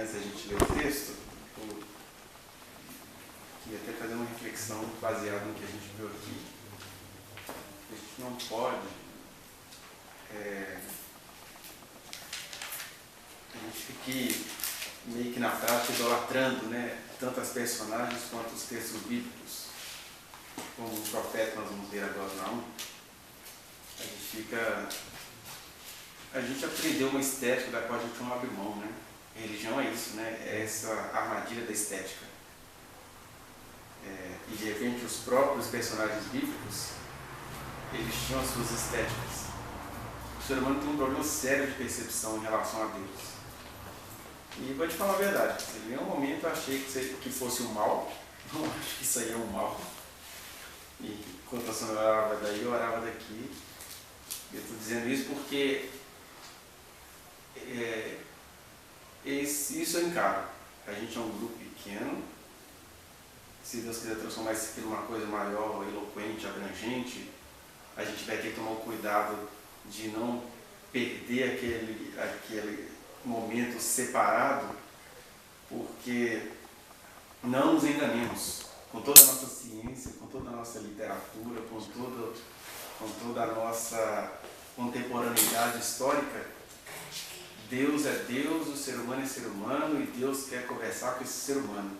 antes da gente ler o texto, eu queria até fazer uma reflexão baseada no que a gente viu aqui. A gente não pode a gente fique meio que na prática idolatrando, né, tanto as personagens quanto os textos bíblicos, como o profeta nós vamos ver agora não. A gente aprendeu uma estética da qual a gente não abre mão, né? A religião é isso, né? É essa armadilha da estética. E de repente os próprios personagens bíblicos, eles tinham as suas estéticas. O ser humano tem um problema sério de percepção em relação a Deus. E vou te falar a verdade, em nenhum momento eu achei que fosse o mal, não acho que isso aí é um mal. E enquanto a senhora orava daí, eu orava daqui. Eu estou dizendo isso porque isso eu encaro. A gente é um grupo pequeno. Se Deus quiser transformar isso aqui numa coisa maior, eloquente, abrangente, a gente vai ter que tomar o cuidado de não perder aquele momento separado, porque não nos enganemos. Com toda a nossa ciência, com toda a nossa literatura, com toda a nossa contemporaneidade histórica, Deus é Deus, o ser humano é ser humano e Deus quer conversar com esse ser humano.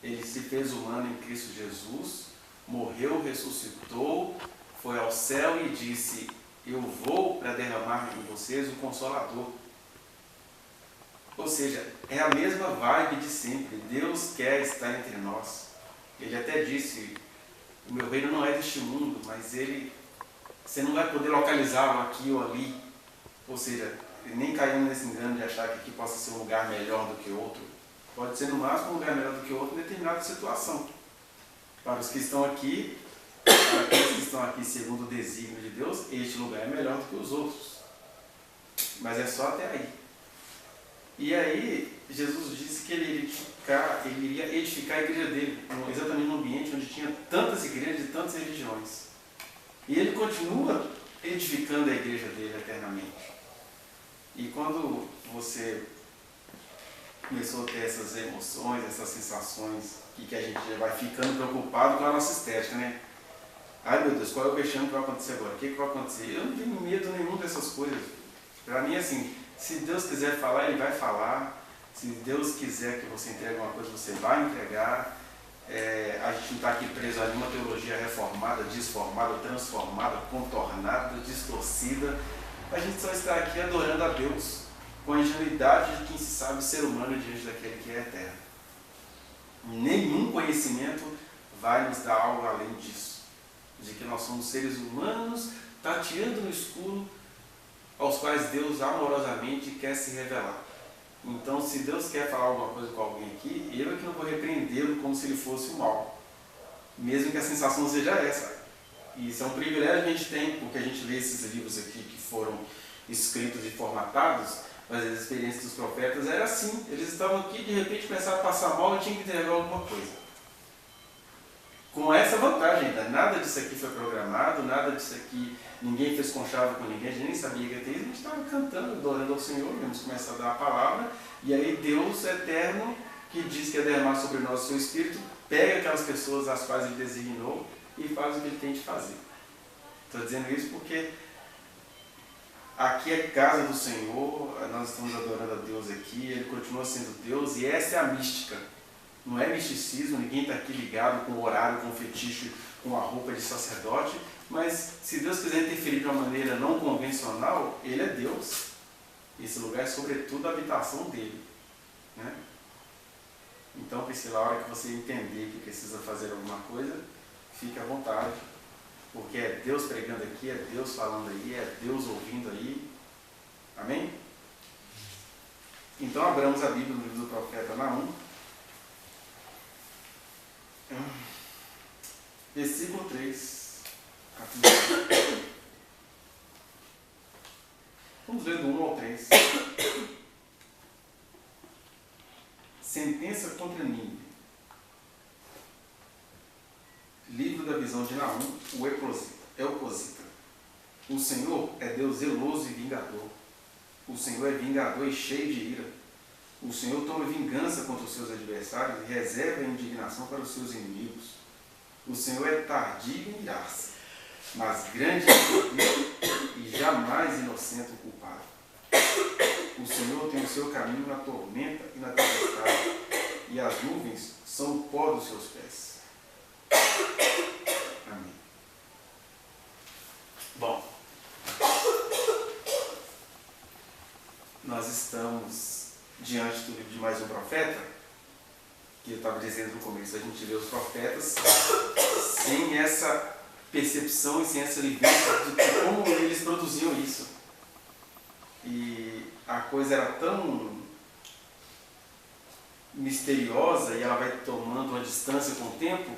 Ele se fez humano em Cristo Jesus, morreu, ressuscitou, foi ao céu e disse: eu vou para derramar em vocês o Consolador. Ou seja, é a mesma vibe de sempre. Deus quer estar entre nós. Ele até disse: o meu reino não é deste mundo, mas você não vai poder localizá-lo aqui ou ali. Ou seja, nem caímos nesse engano de achar que aqui possa ser um lugar melhor do que outro. Pode ser no máximo um lugar melhor do que outro em determinada situação. Para os que estão aqui, para aqueles que estão aqui segundo o desígnio de Deus, este lugar é melhor do que os outros. Mas é só até aí. E aí, Jesus disse que ele iria edificar a igreja dele, exatamente no ambiente onde tinha tantas igrejas e tantas religiões. E ele continua edificando a igreja dele eternamente. E quando você começou a ter essas emoções, essas sensações, e que a gente já vai ficando preocupado com a nossa estética, né? Ai meu Deus, qual é o vexame que vai acontecer agora? O que vai acontecer? Eu não tenho medo nenhum dessas coisas. Para mim, assim, se Deus quiser falar, Ele vai falar. Se Deus quiser que você entregue uma coisa, você vai entregar. A gente não está aqui preso a nenhuma teologia reformada, desformada, transformada, contornada, distorcida. A gente só está aqui adorando a Deus com a ingenuidade de quem se sabe ser humano diante daquele que é eterno. Nenhum conhecimento vai nos dar algo além disso. De que nós somos seres humanos tateando no escuro, aos quais Deus amorosamente quer se revelar. Então, se Deus quer falar alguma coisa com alguém aqui, eu é que não vou repreendê-lo como se ele fosse o mal. Mesmo que a sensação seja essa. E isso é um privilégio que a gente tem, porque a gente lê esses livros aqui que foram escritos e formatados, mas as experiências dos profetas eram assim. Eles estavam aqui e de repente começaram a passar mal e tinham que entregar alguma coisa. Com essa vantagem ainda, nada disso aqui foi programado, nada disso aqui, ninguém fez conchavo com ninguém, a gente nem sabia que ia ter isso, a gente estava cantando, adorando ao Senhor, vamos começar a dar a palavra, e aí Deus eterno, que diz que ia derramar sobre nós o seu Espírito, pega aquelas pessoas às quais Ele designou e faz o que Ele tem de fazer. Estou dizendo isso porque aqui é casa do Senhor, nós estamos adorando a Deus aqui, Ele continua sendo Deus, e essa é a mística. Não é misticismo, ninguém está aqui ligado com o horário, com o fetiche, com a roupa de sacerdote, mas se Deus quiser interferir de uma maneira não convencional, Ele é Deus. Esse lugar é sobretudo a habitação dEle. Né? Então, Priscila, a hora que você entender que precisa fazer alguma coisa, fique à vontade, porque é Deus pregando aqui, é Deus falando aí, é Deus ouvindo aí. Amém? Então, abramos a Bíblia no livro do profeta Naum. Versículo 3, capítulo 3. Vamos ler do 1 ao 3. Sentença contra Nínive. Livro da visão de Naum, o Elcosita. O Senhor é Deus zeloso e vingador. O Senhor é vingador e cheio de ira. O Senhor toma vingança contra os seus adversários e reserva a indignação para os seus inimigos. O Senhor é tardio em irar-se, mas grande em poder e jamais inocente o culpado. O Senhor tem o seu caminho na tormenta e na tempestade, e as nuvens são o pó dos seus pés. Amém. Bom, nós estamos diante do livro de mais um profeta, que eu estava dizendo no começo, a gente vê os profetas sem essa percepção e sem essa vivência de como eles produziam isso. E a coisa era tão misteriosa e ela vai tomando uma distância com o tempo,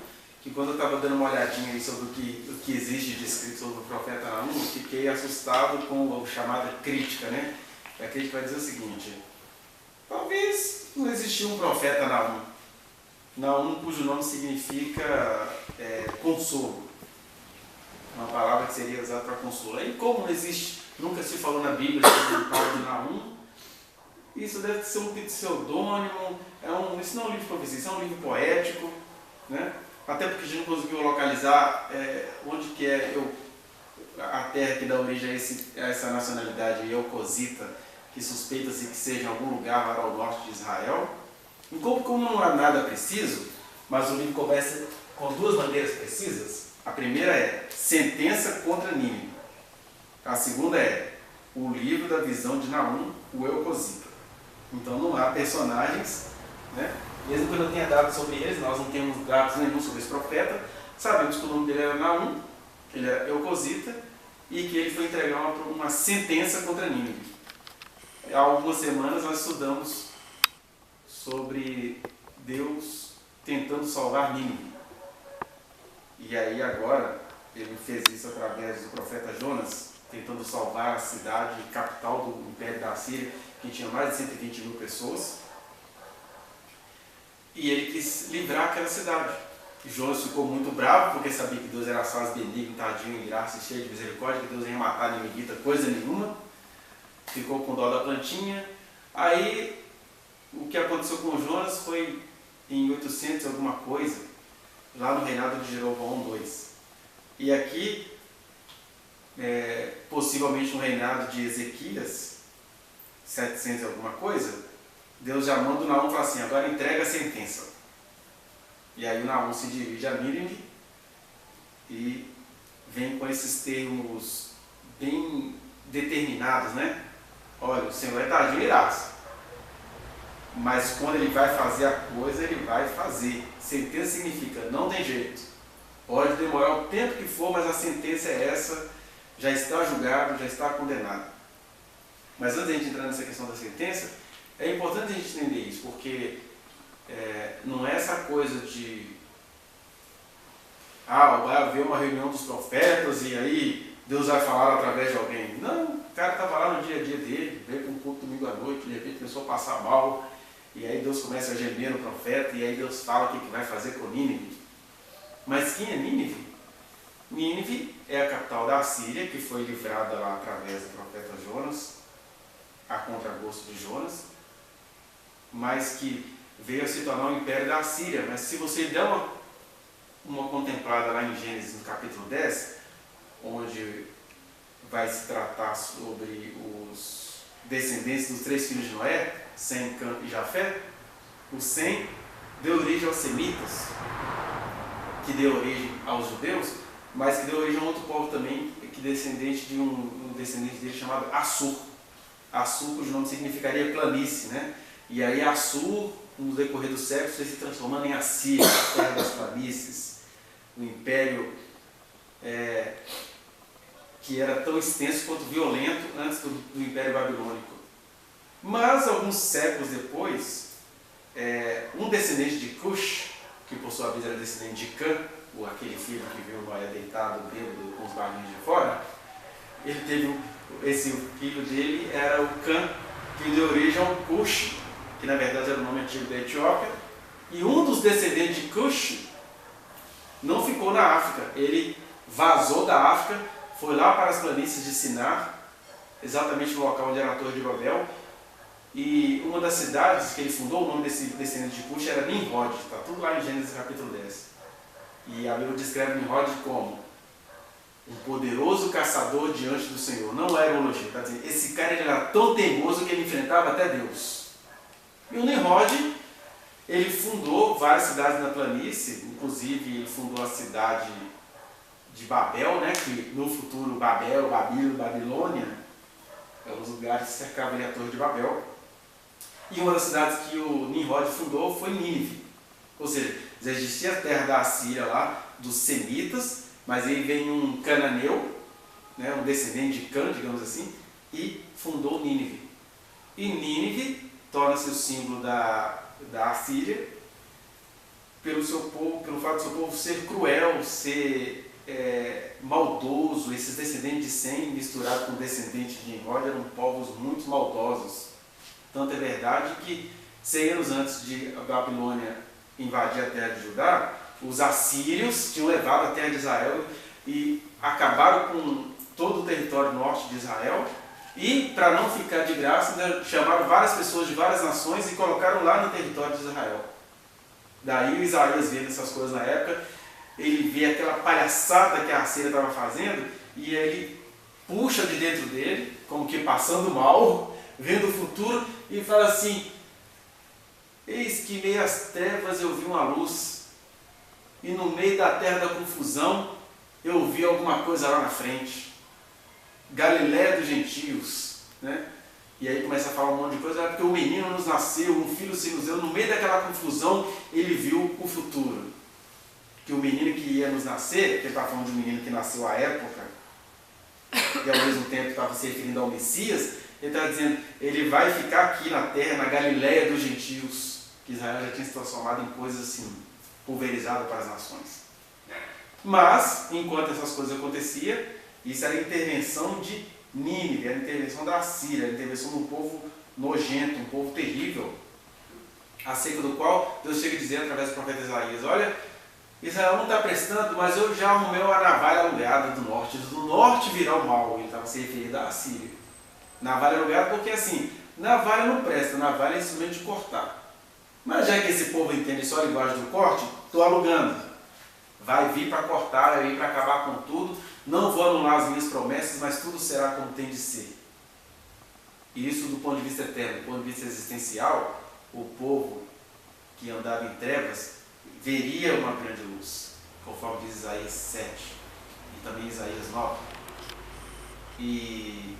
que quando eu estava dando uma olhadinha aí sobre o que existe de escrito sobre o profeta Naum, eu fiquei assustado com a chamada crítica, né? A crítica vai dizer o seguinte: talvez não existia um profeta Naum. Naum, cujo nome significa consolo. Uma palavra que seria usada para consolo. E como não existe, nunca se falou na Bíblia sobre o pai de Naum, isso deve ser um pseudônimo, isso não é um livro de profecia, isso é um livro poético, né? Até porque a gente não conseguiu localizar onde que é a terra que dá origem a essa nacionalidade eucosita, que suspeita-se que seja em algum lugar lá ao norte de Israel. E como não há nada preciso, mas o livro começa com duas bandeiras precisas. A primeira é sentença contra Nínive. A segunda é o livro da visão de Naum, o eucosita. Então não há personagens, né? Mesmo que eu não tenha dados sobre eles, nós não temos dados nenhum sobre esse profeta. Sabemos que o nome dele era Naum, que ele era eucosita, e que ele foi entregar uma sentença contra Nínive. Há algumas semanas nós estudamos sobre Deus tentando salvar Nínive. E aí agora ele fez isso através do profeta Jonas, tentando salvar a cidade capital do Império da Síria, que tinha mais de 120 mil pessoas. E ele quis livrar aquela cidade. E Jonas ficou muito bravo, porque sabia que Deus era assaz benigno, tadinho, em graça e cheio de misericórdia, que Deus ia matar a ninguém, coisa nenhuma. Ficou com dó da plantinha. Aí o que aconteceu com Jonas foi em 800 alguma coisa, lá no reinado de Jeroboão II. E aqui, possivelmente no reinado de Ezequias, 700 alguma coisa, Deus já manda o Naum falar assim: agora entrega a sentença. E aí o Naum se dirige a Nínive e vem com esses termos bem determinados, né? Olha, o Senhor é tardio e irá-se, mas quando ele vai fazer a coisa, ele vai fazer. Sentença significa não tem jeito. Pode demorar o tempo que for, mas a sentença é essa, já está julgado, já está condenado. Mas antes de a gente entrar nessa questão da sentença, é importante a gente entender isso, porque não é essa coisa de vai haver uma reunião dos profetas e aí Deus vai falar através de alguém. Não, o cara estava lá no dia a dia dele, veio para um culto domingo à noite, de repente começou a passar mal, e aí Deus começa a gemer no profeta, e aí Deus fala o que vai fazer com Nínive. Mas quem é Nínive? Nínive é a capital da Síria, que foi livrada lá através do profeta Jonas, a contragosto de Jonas, mas que veio a se tornar o império da Síria. Mas se você der uma contemplada lá em Gênesis, no capítulo 10, onde vai se tratar sobre os descendentes dos 3 filhos de Noé, Sem, Cã e Jafé, o Sem deu origem aos semitas, que deu origem aos judeus, mas que deu origem a outro povo também, que descendente de um descendente dele chamado Assur. Assur, cujo nome significaria planície, né? E aí Assur, no decorrer dos séculos, foi se transformando em Assíria, a terra das planícies, o império que era tão extenso quanto violento antes do Império Babilônico. Mas, alguns séculos depois, um descendente de Cush, que por sua vez era descendente de Cã, ou aquele filho que viu Noé deitado, bêbado, com os barrinhos de fora, ele teve esse filho dele, era o Cã, que deu origem ao Cush, que na verdade era o nome antigo da Etiópia, e um dos descendentes de Cush não ficou na África, ele vazou da África, foi lá para as planícies de Sinar, exatamente no local onde era a Torre de Babel, E uma das cidades que ele fundou, o nome desse descendente de Cush era Nimrod, está tudo lá em Gênesis capítulo 10. E a Bíblia descreve Nimrod como um poderoso caçador diante do Senhor. Não era um elogio, está dizendo, esse cara ele era tão teimoso que ele enfrentava até Deus. E o Nimrod, ele fundou várias cidades na planície, inclusive ele fundou a cidade de Babel, né, que no futuro Babel, Babilônia, eram os lugares que cercavam ali a Torre de Babel. E uma das cidades que o Nimrod fundou foi Nínive. Ou seja, já existia a terra da Assíria lá, dos semitas, mas aí vem um cananeu, né, um descendente de Cã, digamos assim, e fundou Nínive. E Nínive torna-se o símbolo da Assíria pelo fato do seu povo ser cruel, ser maldoso. Esses descendentes de Sem misturados com descendentes de Nimrod eram povos muito maldosos. Tanto é verdade que 100 anos antes de a Babilônia invadir a terra de Judá, os assírios tinham levado a terra de Israel e acabaram com todo o território norte de Israel. E, para não ficar de graça, chamaram várias pessoas de várias nações e colocaram lá no território de Israel. Daí o Isaías vendo essas coisas na época, ele vê aquela palhaçada que a Assíria estava fazendo e ele puxa de dentro dele, como que passando mal, vendo o futuro, e fala assim: eis que meio às trevas eu vi uma luz, e no meio da terra da confusão eu vi alguma coisa lá na frente. Galiléia dos gentios, né? E aí começa a falar um monte de coisa, porque o menino nos nasceu, um filho se nos deu. No meio daquela confusão ele viu o futuro, que o menino que ia nos nascer, que ele estava falando de um menino que nasceu à época e ao mesmo tempo estava se referindo ao Messias, ele estava dizendo, ele vai ficar aqui na terra, na Galiléia dos gentios, que Israel já tinha se transformado em coisas assim, pulverizada para as nações. Mas, enquanto essas coisas aconteciam, isso era a intervenção de Nínive, era a intervenção da Assíria, era a intervenção de um povo nojento, um povo terrível, acerca do qual Deus chega a dizer através do profeta Isaías: olha, Israel não está prestando, mas eu já arrumei uma navalha alugada do norte virá o mal. Ele estava se referindo à Assíria. Navalha alugada porque assim, navalha não presta, navalha é instrumento de cortar. Mas já que esse povo entende só a linguagem do corte, estou alugando. Vai vir para cortar, vai vir para acabar com tudo. Não vou anular as minhas promessas, mas tudo será como tem de ser. E isso do ponto de vista eterno, do ponto de vista existencial, o povo que andava em trevas veria uma grande luz, conforme diz Isaías 7 e também Isaías 9. E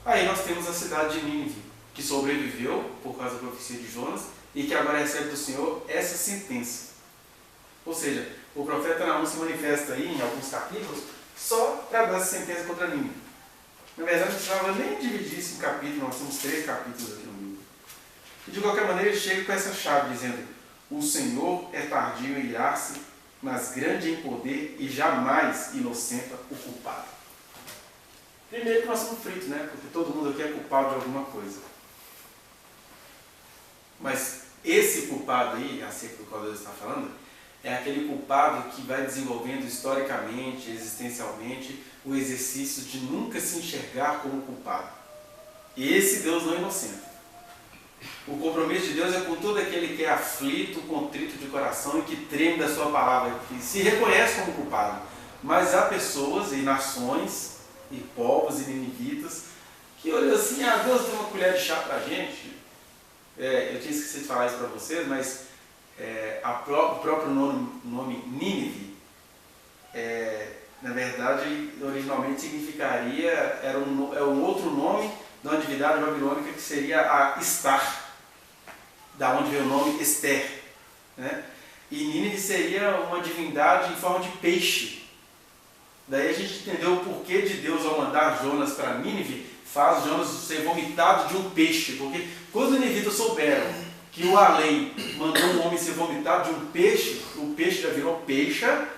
aí nós temos a cidade de Nínive, que sobreviveu por causa da profecia de Jonas e que agora recebe do Senhor essa sentença. Ou seja, o profeta Naum se manifesta aí em alguns capítulos só para dar essa sentença contra Nínive. Na verdade, não precisava nem dividir isso em capítulos, nós temos 3 capítulos aqui no livro. E de qualquer maneira, ele chega com essa chave dizendo: o Senhor é tardio em irar-se, mas grande em poder e jamais inocenta o culpado. Primeiro que nós somos fritos, né? Porque todo mundo aqui é culpado de alguma coisa. Mas esse culpado aí, acerca do qual Deus está falando, é aquele culpado que vai desenvolvendo historicamente, existencialmente, o exercício de nunca se enxergar como culpado. E esse Deus não é inocente. O compromisso de Deus é com todo aquele que é aflito, contrito de coração e que treme da sua palavra, que se reconhece como culpado. Mas há pessoas e nações e povos e ninivitas que olham assim: ah, Deus deu uma colher de chá para a gente. Eu tinha esquecido de falar isso para vocês, mas o próprio nome Nínive, na verdade, originalmente significaria, é um outro nome de uma divindade babilônica que seria a Estar, da onde veio o nome Esther, né? E Nínive seria uma divindade em forma de peixe. Daí a gente entendeu o porquê de Deus, ao mandar Jonas para Nínive, faz Jonas ser vomitado de um peixe. Porque quando os ninivitas souberam que o além mandou um homem ser vomitado de um peixe, o peixe já virou peixa.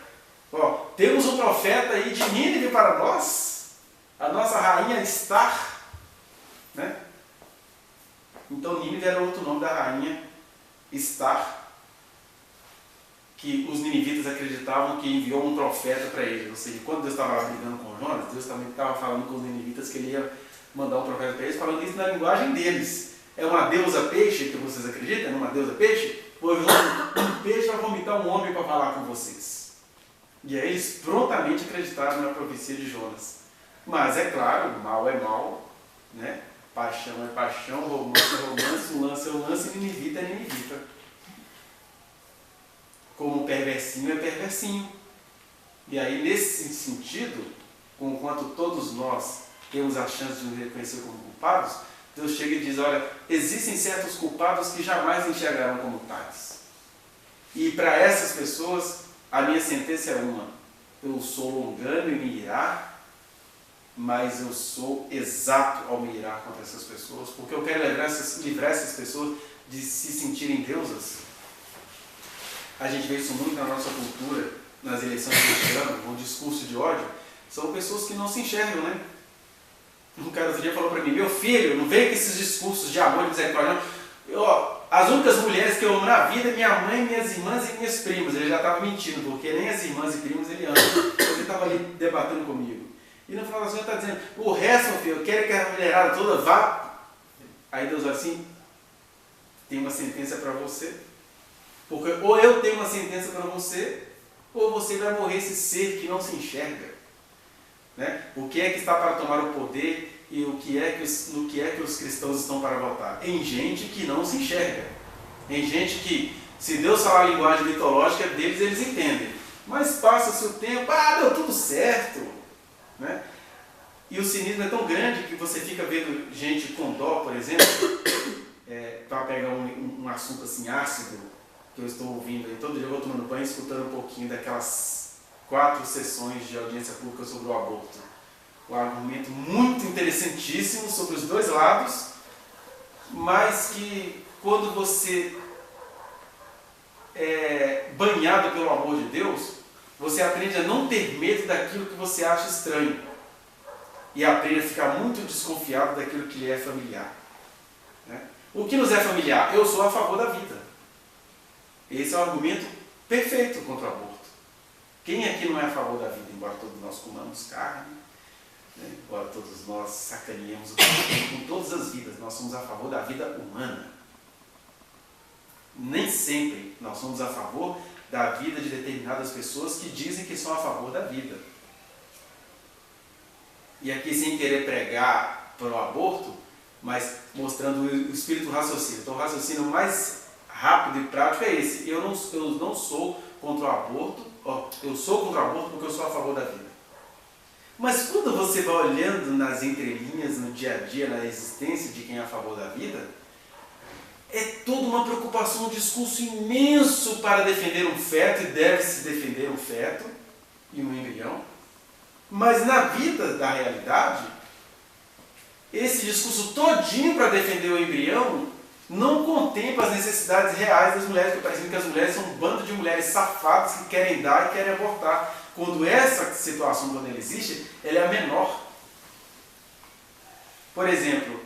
Ó, temos um profeta aí de Nínive para nós, a nossa rainha Estar, né? Então Nínive era outro nome da rainha Estar, que os ninivitas acreditavam que enviou um profeta para eles. Ou seja, quando Deus estava brigando com Jonas, Deus também estava falando com os ninivitas que ele ia mandar um profeta para eles falando isso na linguagem deles. É uma deusa peixe que vocês acreditam? É uma deusa peixe? Pois um peixe vai vomitar um homem para falar com vocês. E aí eles prontamente acreditaram na profecia de Jonas. Mas é claro, mal é mal, né? Paixão é paixão, romance é romance, lance é lance, ninivita é ninivita. Como perversinho é perversinho. E aí, nesse sentido, enquanto todos nós temos a chance de nos reconhecer como culpados, Deus chega e diz, olha, existem certos culpados que jamais enxergarão como tais. E para essas pessoas, a minha sentença é uma: eu sou longano em me irar, mas eu sou exato ao me irar contra essas pessoas, porque eu quero livrar essas pessoas de se sentirem deusas. A gente vê isso muito na nossa cultura, nas eleições deste ano, no discurso de ódio. São pessoas que não se enxergam, né? Um cara outro dia falou para mim, meu filho, não vem com esses discursos de amor e misericórdia, não. As únicas mulheres que eu amo na vida é minha mãe, minhas irmãs e minhas primas. Ele já estava mentindo, porque nem as irmãs e primas ele ama. Ele estava ali debatendo comigo. E no final das contas ele está dizendo, o resto, meu filho, eu quero que a mulherada toda vá. Aí Deus olha assim, tem uma sentença para você. Porque ou eu tenho uma sentença para você, ou você vai morrer esse ser que não se enxerga. Né? O que é que está para tomar o poder e no que é que os cristãos estão para votar? Em gente que não se enxerga. Em gente que, se Deus falar a linguagem mitológica deles, eles entendem. Mas passa-se o tempo, deu tudo certo. Né? E o cinismo é tão grande que você fica vendo gente com dó, por exemplo, para pegar um assunto assim ácido, que eu estou ouvindo aí, todo dia eu vou tomando banho escutando um pouquinho daquelas 4 sessões de audiência pública sobre o aborto. Um argumento muito interessantíssimo sobre os dois lados, mas que quando você é banhado pelo amor de Deus, você aprende a não ter medo daquilo que você acha estranho e aprende a ficar muito desconfiado daquilo que lhe é familiar. Né? O que nos é familiar? Eu sou a favor da vida. Esse é o argumento perfeito contra o aborto. Quem aqui não é a favor da vida, embora todos nós comamos carne, né? Embora todos nós sacaneemos o com todas as vidas, nós somos a favor da vida humana. Nem sempre nós somos a favor da vida de determinadas pessoas que dizem que são a favor da vida. E aqui, sem querer pregar para o aborto, mas mostrando o espírito do raciocínio. Então, o raciocínio mais rápido e prático é esse. Eu não sou contra o aborto, eu sou contra o aborto porque eu sou a favor da vida. Mas quando você vai olhando nas entrelinhas, no dia a dia, na existência de quem é a favor da vida, é toda uma preocupação, um discurso imenso para defender um feto, e deve-se defender um feto e um embrião. Mas na vida da realidade, esse discurso todinho para defender o embrião não contempla as necessidades reais das mulheres, porque parece que as mulheres são um bando de mulheres safadas que querem dar e querem abortar. Quando essa situação, quando ela existe, ela é a menor. Por exemplo,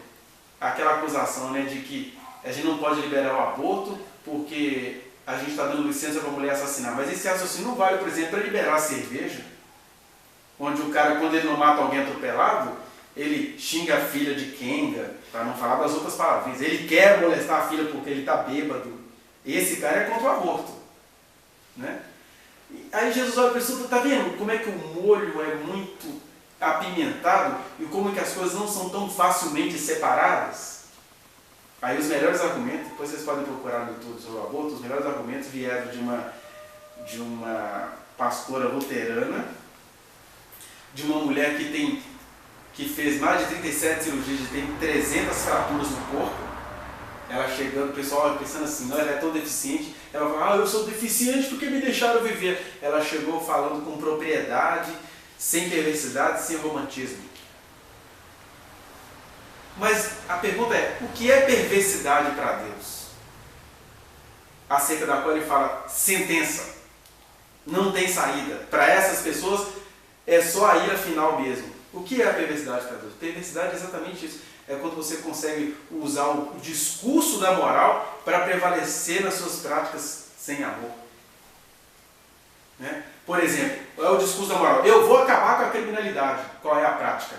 aquela acusação, né, de que a gente não pode liberar o aborto porque a gente está dando licença para a mulher assassinar. Mas esse raciocínio não vale, por exemplo, para liberar a cerveja, onde o cara, quando ele não mata alguém atropelado, ele xinga a filha de Kenga, para não falar das outras palavras. Ele quer molestar a filha porque ele está bêbado. Esse cara é contra o aborto. Né? Aí Jesus olha para isso, está vendo como é que o molho é muito apimentado e como é que as coisas não são tão facilmente separadas? Aí os melhores argumentos, depois vocês podem procurar no YouTube sobre o aborto, os melhores argumentos vieram de uma pastora luterana, de uma mulher que fez mais de 37 cirurgias e tem 300 fraturas no corpo. Ela chegando, o pessoal pensando assim, ela é tão deficiente, ela fala, eu sou deficiente porque me deixaram viver. Ela chegou falando com propriedade, sem perversidade, sem romantismo. Mas a pergunta é, o que é perversidade para Deus? Acerca da qual ele fala, sentença, não tem saída. Para essas pessoas é só a ira final mesmo. O que é a perversidade para Deus? Perversidade é exatamente isso. É quando você consegue usar o discurso da moral para prevalecer nas suas práticas sem amor. Né? Por exemplo, é o discurso da moral. Eu vou acabar com a criminalidade. Qual é a prática?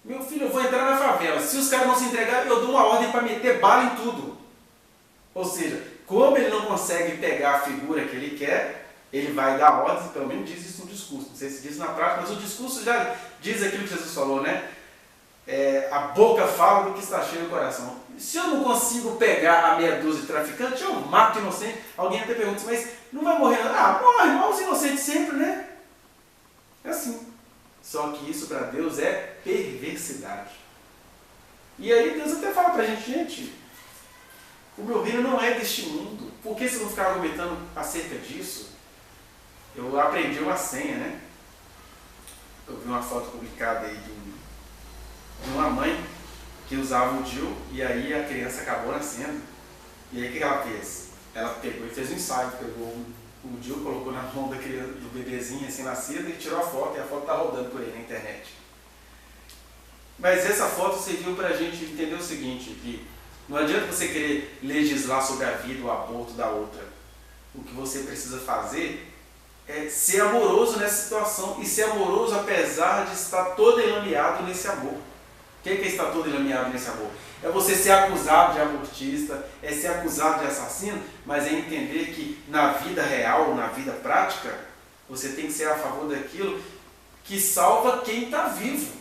Meu filho, eu vou entrar na favela. Se os caras não se entregarem, eu dou uma ordem para meter bala em tudo. Ou seja, como ele não consegue pegar a figura que ele quer, ele vai dar ordens, pelo menos diz isso no discurso. Não sei se diz na prática, mas o discurso já diz aquilo que Jesus falou, né? A boca fala do que está cheio do coração. Se eu não consigo pegar a meia dúzia de traficantes, eu mato o inocente. Alguém até pergunta, mas não vai morrer? Morre, igual os inocentes sempre, né? É assim. Só que isso para Deus é perversidade. E aí Deus até fala para a gente, o meu reino não é deste mundo. Por que você não ficar argumentando acerca disso? Eu aprendi uma senha, né? Eu vi uma foto publicada aí de uma mãe que usava o DIU e aí a criança acabou nascendo. E aí o que ela fez? Ela pegou e fez um ensaio, pegou o DIU, colocou na mão da criança, do bebezinho assim nascido e tirou a foto, e a foto está rodando por aí na internet. Mas essa foto serviu para a gente entender o seguinte, que não adianta você querer legislar sobre a vida, o aborto da outra. O que você precisa fazer é ser amoroso nessa situação, e ser amoroso apesar de estar todo enlameado nesse amor. O que é estar todo enlameado nesse amor? É você ser acusado de abortista, é ser acusado de assassino, mas é entender que na vida real, na vida prática, você tem que ser a favor daquilo que salva quem está vivo.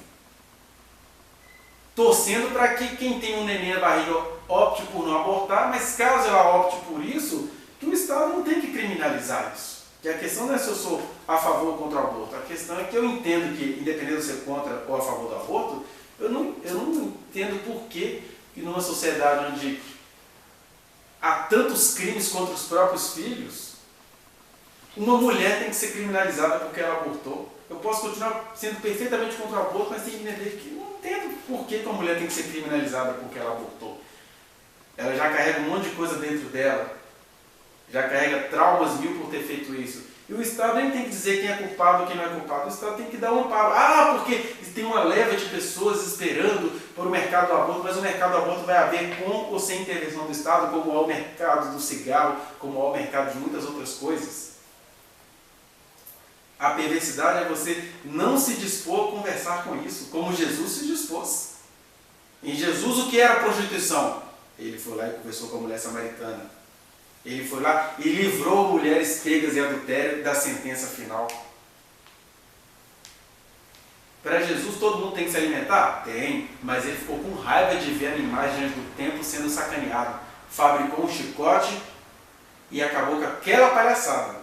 Torcendo para que quem tem um neném na barriga opte por não abortar, mas caso ela opte por isso, que o Estado não tem que criminalizar isso. Que a questão não é se eu sou a favor ou contra o aborto, a questão é que eu entendo que, independente de ser contra ou a favor do aborto, eu não entendo por que numa sociedade onde há tantos crimes contra os próprios filhos, uma mulher tem que ser criminalizada porque ela abortou. Eu posso continuar sendo perfeitamente contra o aborto, mas tem que entender que não entendo por que uma mulher tem que ser criminalizada porque ela abortou. Ela já carrega um monte de coisa dentro dela, já carrega traumas mil por ter feito isso. E o Estado nem tem que dizer quem é culpado ou quem não é culpado. O Estado tem que dar um amparo. Porque tem uma leva de pessoas esperando por o mercado do aborto, mas o mercado do aborto vai haver com ou sem intervenção do Estado, como há o mercado do cigarro, como há o mercado de muitas outras coisas. A perversidade é você não se dispor a conversar com isso, como Jesus se dispôs. Em Jesus, o que era a prostituição? Ele foi lá e conversou com a mulher samaritana. Ele foi lá e livrou mulheres pegas em adultério da sentença final. Para Jesus, todo mundo tem que se alimentar? Tem, mas ele ficou com raiva de ver animais diante do templo sendo sacaneados. Fabricou um chicote e acabou com aquela palhaçada.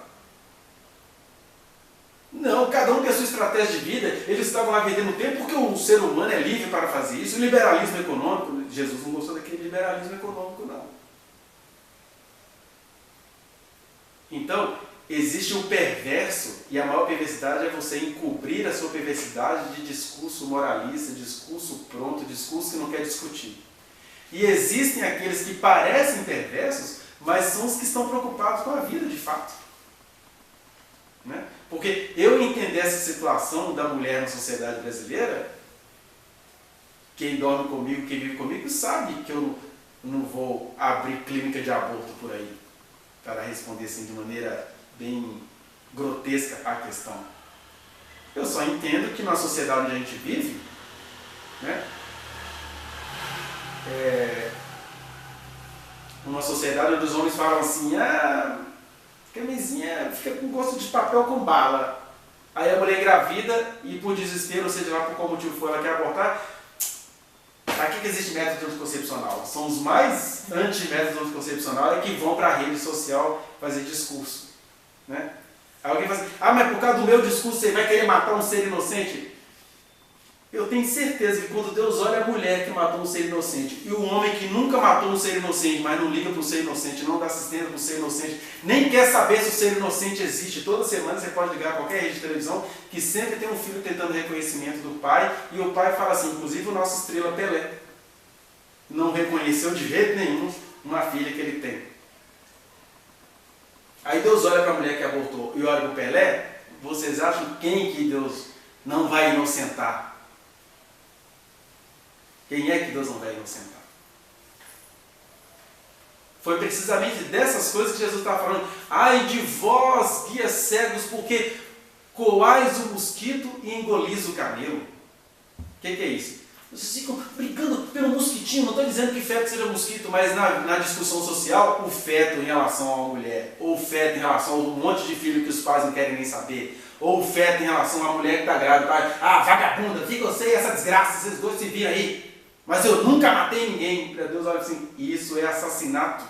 Não, cada um tem a sua estratégia de vida. Eles estavam lá vendendo o tempo porque o ser humano é livre para fazer isso. O liberalismo econômico, Jesus não gostou daquele liberalismo econômico, não. Então, existe um perverso, e a maior perversidade é você encobrir a sua perversidade de discurso moralista, discurso pronto, discurso que não quer discutir. E existem aqueles que parecem perversos, mas são os que estão preocupados com a vida de fato. Né? Porque eu entender essa situação da mulher na sociedade brasileira, quem dorme comigo, quem vive comigo, sabe que eu não vou abrir clínica de aborto por aí, para responder assim de maneira bem grotesca a questão. Eu só entendo que na sociedade onde a gente vive, né, uma sociedade onde os homens falam assim, camisinha fica com gosto de papel com bala. Aí a mulher engravida e por desespero, ou seja lá por qual motivo for, ela quer abortar. Aqui que existe método anticoncepcional. São os mais anti-métodos anticoncepcional que vão para a rede social fazer discurso. Né? Aí alguém fala assim, mas por causa do meu discurso você vai querer matar um ser inocente? Eu tenho certeza que quando Deus olha a mulher que matou um ser inocente e o homem que nunca matou um ser inocente, mas não liga para o ser inocente, não dá assistência para o ser inocente, nem quer saber se o ser inocente existe. Toda semana você pode ligar a qualquer rede de televisão que sempre tem um filho tentando reconhecimento do pai e o pai fala assim, inclusive o nosso estrela Pelé não reconheceu de jeito nenhum uma filha que ele tem. Aí Deus olha para a mulher que abortou e olha para o Pelé, vocês acham quem que Deus não vai inocentar? Quem é que Deus não vai inocentar? Foi precisamente dessas coisas que Jesus estava falando. Ai de vós, guias cegos, porque coais o mosquito e engolis o camelo. O que é isso? Vocês ficam brigando pelo mosquitinho. Não estou dizendo que feto seja mosquito, mas na discussão social, o feto em relação a uma mulher, ou o feto em relação a um monte de filho que os pais não querem nem saber, ou o feto em relação a uma mulher que está grávida, vagabunda, fica você e essa desgraça, vocês dois se viram aí. Mas eu nunca matei ninguém. Para Deus olha assim, isso é assassinato,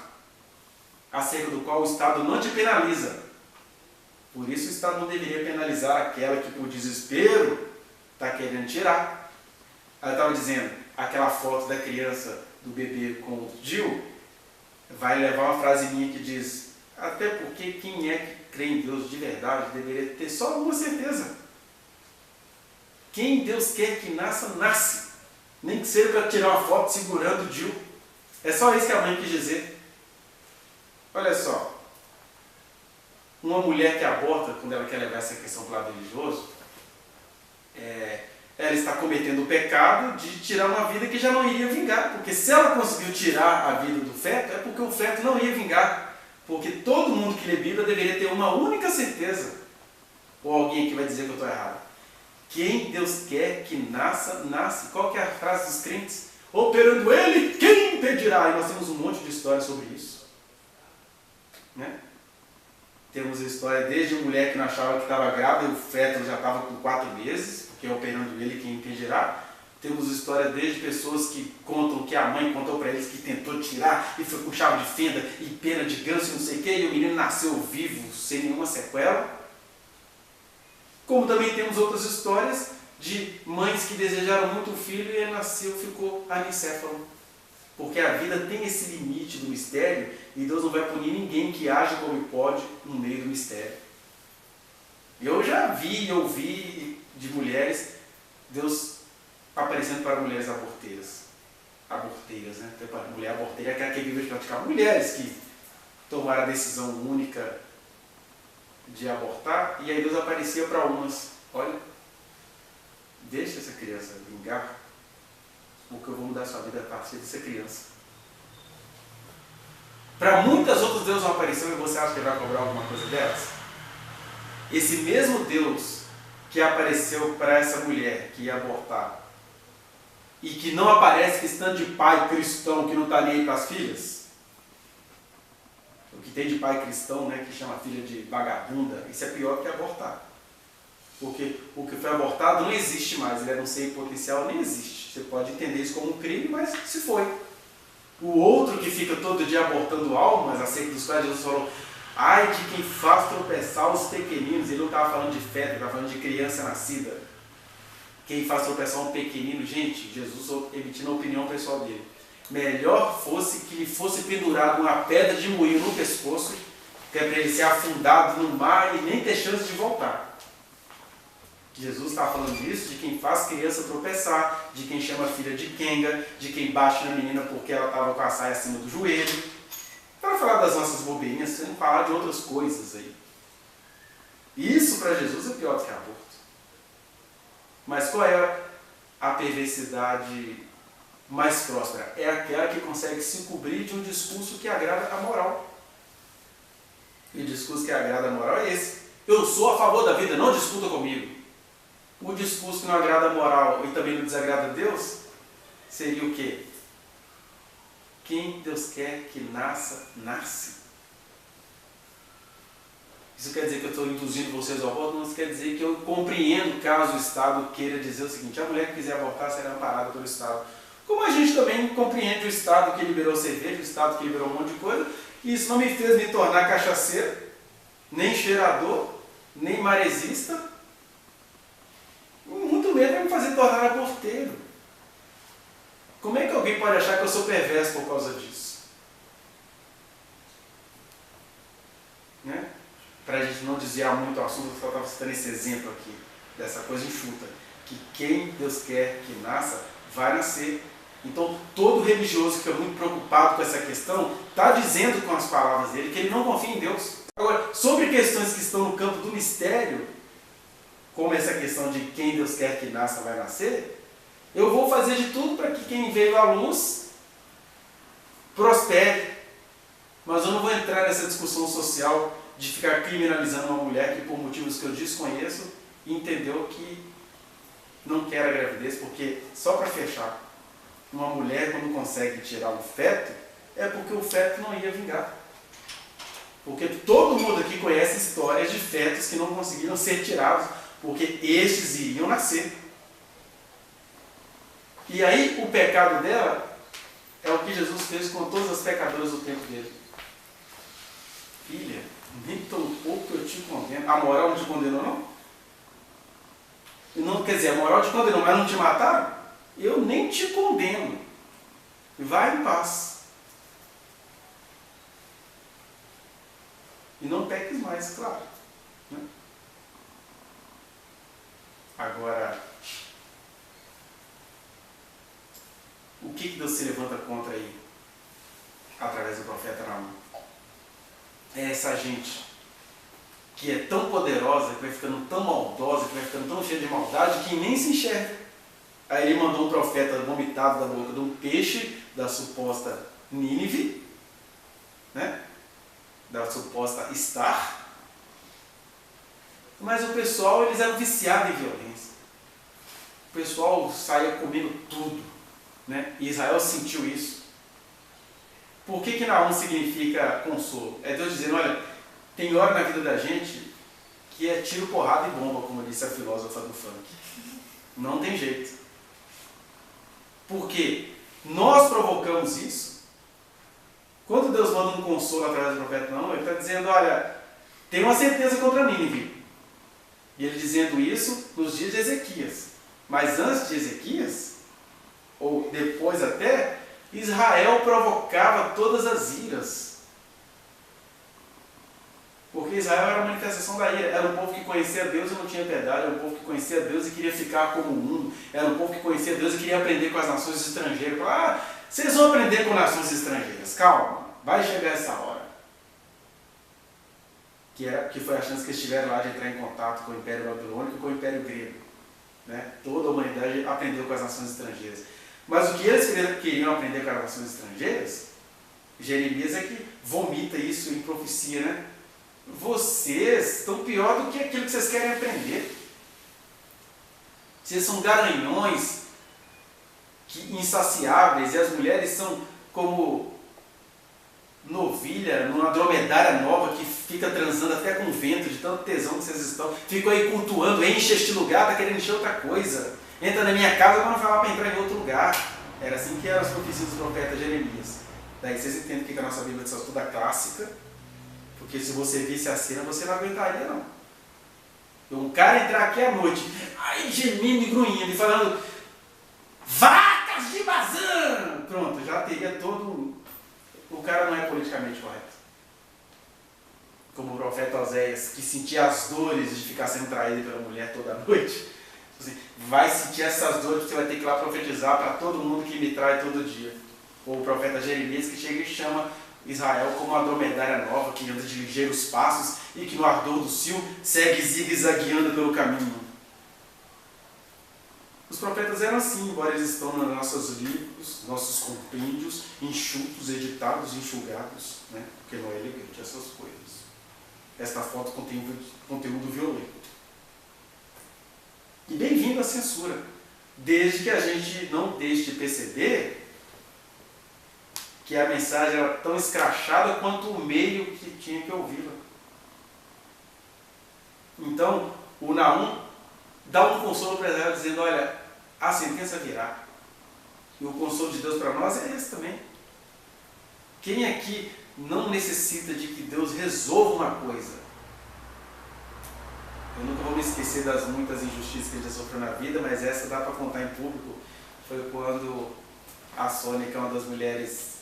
acerca do qual o Estado não te penaliza. Por isso o Estado não deveria penalizar aquela que por desespero está querendo tirar. Ela estava dizendo, aquela foto da criança, do bebê com o Gil, vai levar uma frase minha que diz, até porque quem é que crê em Deus de verdade deveria ter só uma certeza. Quem Deus quer que nasça, nasce. Nem que seja para tirar uma foto segurando o Gil. É só isso que a mãe quis dizer. Olha só. Uma mulher que aborta, quando ela quer levar essa questão para o lado religioso, ela está cometendo o pecado de tirar uma vida que já não iria vingar. Porque se ela conseguiu tirar a vida do feto, é porque o feto não ia vingar. Porque todo mundo que lê Bíblia deveria ter uma única certeza. Ou alguém aqui vai dizer que eu estou errado. Quem Deus quer que nasça, nasce. Qual que é a frase dos crentes? Operando Ele, quem impedirá? E nós temos um monte de histórias sobre isso. Né? Temos a história desde uma mulher que não achava que estava grávida e o feto já estava com 4 meses, porque operando Ele, quem impedirá. Temos história desde pessoas que contam que a mãe contou para eles que tentou tirar e foi com chave de fenda e pena de ganso e não sei o que, e o menino nasceu vivo, sem nenhuma sequela. Como também temos outras histórias de mães que desejaram muito o filho e ele nasceu, ficou anicéfalo. Porque a vida tem esse limite do mistério e Deus não vai punir ninguém que age como pode no meio do mistério. Eu já vi e ouvi de mulheres, Deus aparecendo para mulheres aborteiras. Aborteiras, né? Porque mulher aborteira é aquela que vive de praticar. Mulheres que tomaram a decisão única de abortar, e aí Deus aparecia para umas, olha, deixa essa criança vingar, porque eu vou mudar a sua vida a partir dessa criança. Para muitas outras Deus não apareceu e você acha que ele vai cobrar alguma coisa delas? Esse mesmo Deus que apareceu para essa mulher que ia abortar e que não aparece que estando de pai cristão que não está nem aí para as filhas, o que tem de pai cristão, né, que chama a filha de vagabunda, isso é pior que abortar. Porque o que foi abortado não existe mais, ele é um ser potencial, nem existe. Você pode entender isso como um crime, mas se foi. O outro que fica todo dia abortando almas, acerca dos quais Jesus falou, ai de quem faz tropeçar os pequeninos. Ele não estava falando de feto, ele estava falando de criança nascida. Quem faz tropeçar um pequenino, gente, Jesus emitindo a opinião pessoal dele. Melhor fosse que lhe fosse pendurado uma pedra de moinho no pescoço, que é para ele ser afundado no mar e nem ter chance de voltar. Jesus está falando disso, de quem faz criança tropeçar, de quem chama a filha de Kenga, de quem bate na menina porque ela estava com a saia acima do joelho. Para falar das nossas bobeirinhas, sem falar de outras coisas aí. Isso para Jesus é pior do que aborto. Mas qual é a perversidade mais próspera? É aquela que consegue se cobrir de um discurso que agrada a moral. E o discurso que agrada a moral é esse. Eu sou a favor da vida, não discuta comigo. O discurso que não agrada a moral e também não desagrada a Deus seria o quê? Quem Deus quer que nasça, nasce. Isso quer dizer que eu estou induzindo vocês ao aborto? Não, isso quer dizer que eu compreendo caso o Estado queira dizer o seguinte, a mulher que quiser abortar será amparada pelo Estado. Como a gente também compreende o Estado que liberou cerveja, o Estado que liberou um monte de coisa, e isso não me fez me tornar cachaceiro, nem cheirador, nem maresista, muito menos vai me fazer tornar aborteiro. Como é que alguém pode achar que eu sou perverso por causa disso? Né? Para a gente não desviar muito o assunto, eu só estava citando esse exemplo aqui, dessa coisa enxuta, que quem Deus quer que nasça, vai nascer. Então, todo religioso que é muito preocupado com essa questão, está dizendo com as palavras dele que ele não confia em Deus. Agora, sobre questões que estão no campo do mistério, como essa questão de quem Deus quer que nasça vai nascer, eu vou fazer de tudo para que quem veio à luz prospere. Mas eu não vou entrar nessa discussão social de ficar criminalizando uma mulher que, por motivos que eu desconheço, entendeu que não quer a gravidez, porque, só para fechar, uma mulher quando consegue tirar um feto, é porque o feto não ia vingar. Porque todo mundo aqui conhece histórias de fetos que não conseguiram ser tirados, porque estes iriam nascer. E aí o pecado dela é o que Jesus fez com todas as pecadoras do tempo dele. Filha, nem tão pouco eu te condeno. A moral não te condenou, não? Não, quer dizer, a moral te condenou, mas não te mataram? Eu nem te condeno. Vai em paz. E não peques mais, claro. Né? Agora, o que Deus se levanta contra aí? Através do profeta Naum. É essa gente que é tão poderosa, que vai ficando tão maldosa, que vai ficando tão cheia de maldade, que nem se enxerga. Aí ele mandou um profeta vomitado da boca de um peixe da suposta Nínive, né? Da suposta Star. Mas o pessoal, eles eram viciados em violência. O pessoal saía comendo tudo, né? E Israel sentiu isso. Por que Naum significa consolo? É Deus dizendo, olha, tem hora na vida da gente que é tiro, porrada e bomba, como disse a filósofa do funk. Não tem jeito. Porque nós provocamos isso. Quando Deus manda um consolo através do profeta Naum, ele está dizendo, olha, tem uma sentença contra Nínive. E ele dizendo isso nos dias de Ezequias. Mas antes de Ezequias, ou depois até, Israel provocava todas as iras. Porque Israel era a manifestação da ira. Era um povo que conhecia Deus e não tinha piedade. Era um povo que conhecia Deus e queria ficar como o mundo. Era um povo que conhecia Deus e queria aprender com as nações estrangeiras. Vocês vão aprender com nações estrangeiras. Calma, vai chegar essa hora. Que foi a chance que eles tiveram lá de entrar em contato com o Império Babilônico e com o Império Grego. Né? Toda a humanidade aprendeu com as nações estrangeiras. Mas o que eles queriam aprender com as nações estrangeiras, Jeremias é que vomita isso em profecia, né? Vocês estão pior do que aquilo que vocês querem aprender. Vocês são garanhões insaciáveis, e as mulheres são como novilha, numa dromedária nova que fica transando até com vento, de tanto tesão que vocês estão. Ficam aí cultuando, enche este lugar, está querendo encher outra coisa. Entra na minha casa, mas não falar para entrar em outro lugar. Era assim que eram as profecias do profeta Jeremias. Daí vocês entendem que a nossa Bíblia é toda clássica, porque se você visse a cena, você não aguentaria, não. Um cara entrar aqui à noite, aí gemendo e grunhindo e falando, vacas de Bazã! Pronto, já teria todo... O cara não é politicamente correto. Como o profeta Oséias, que sentia as dores de ficar sendo traído pela mulher toda noite. Assim, vai sentir essas dores, você vai ter que ir lá profetizar para todo mundo que me trai todo dia. Ou o profeta Jeremias, que chega e chama Israel como uma dromedária nova, que anda de ligeiros passos e que no ardor do cio segue zigue-zagueando pelo caminho. Os profetas eram assim, embora eles estão nos nossos livros, nossos compêndios, enxutos, editados, enxugados, né? Porque não é elegante essas coisas. Esta foto contém conteúdo violento. E bem-vindo à censura, desde que a gente não deixe de perceber que a mensagem era tão escrachada quanto o meio que tinha que ouvi-la. Então, o Naum dá um consolo para Israel dizendo, olha, a sentença virá. E o consolo de Deus para nós é esse também. Quem aqui não necessita de que Deus resolva uma coisa? Eu nunca vou me esquecer das muitas injustiças que ele já sofreu na vida, mas essa dá para contar em público. Foi quando a Sônia, que é uma das mulheres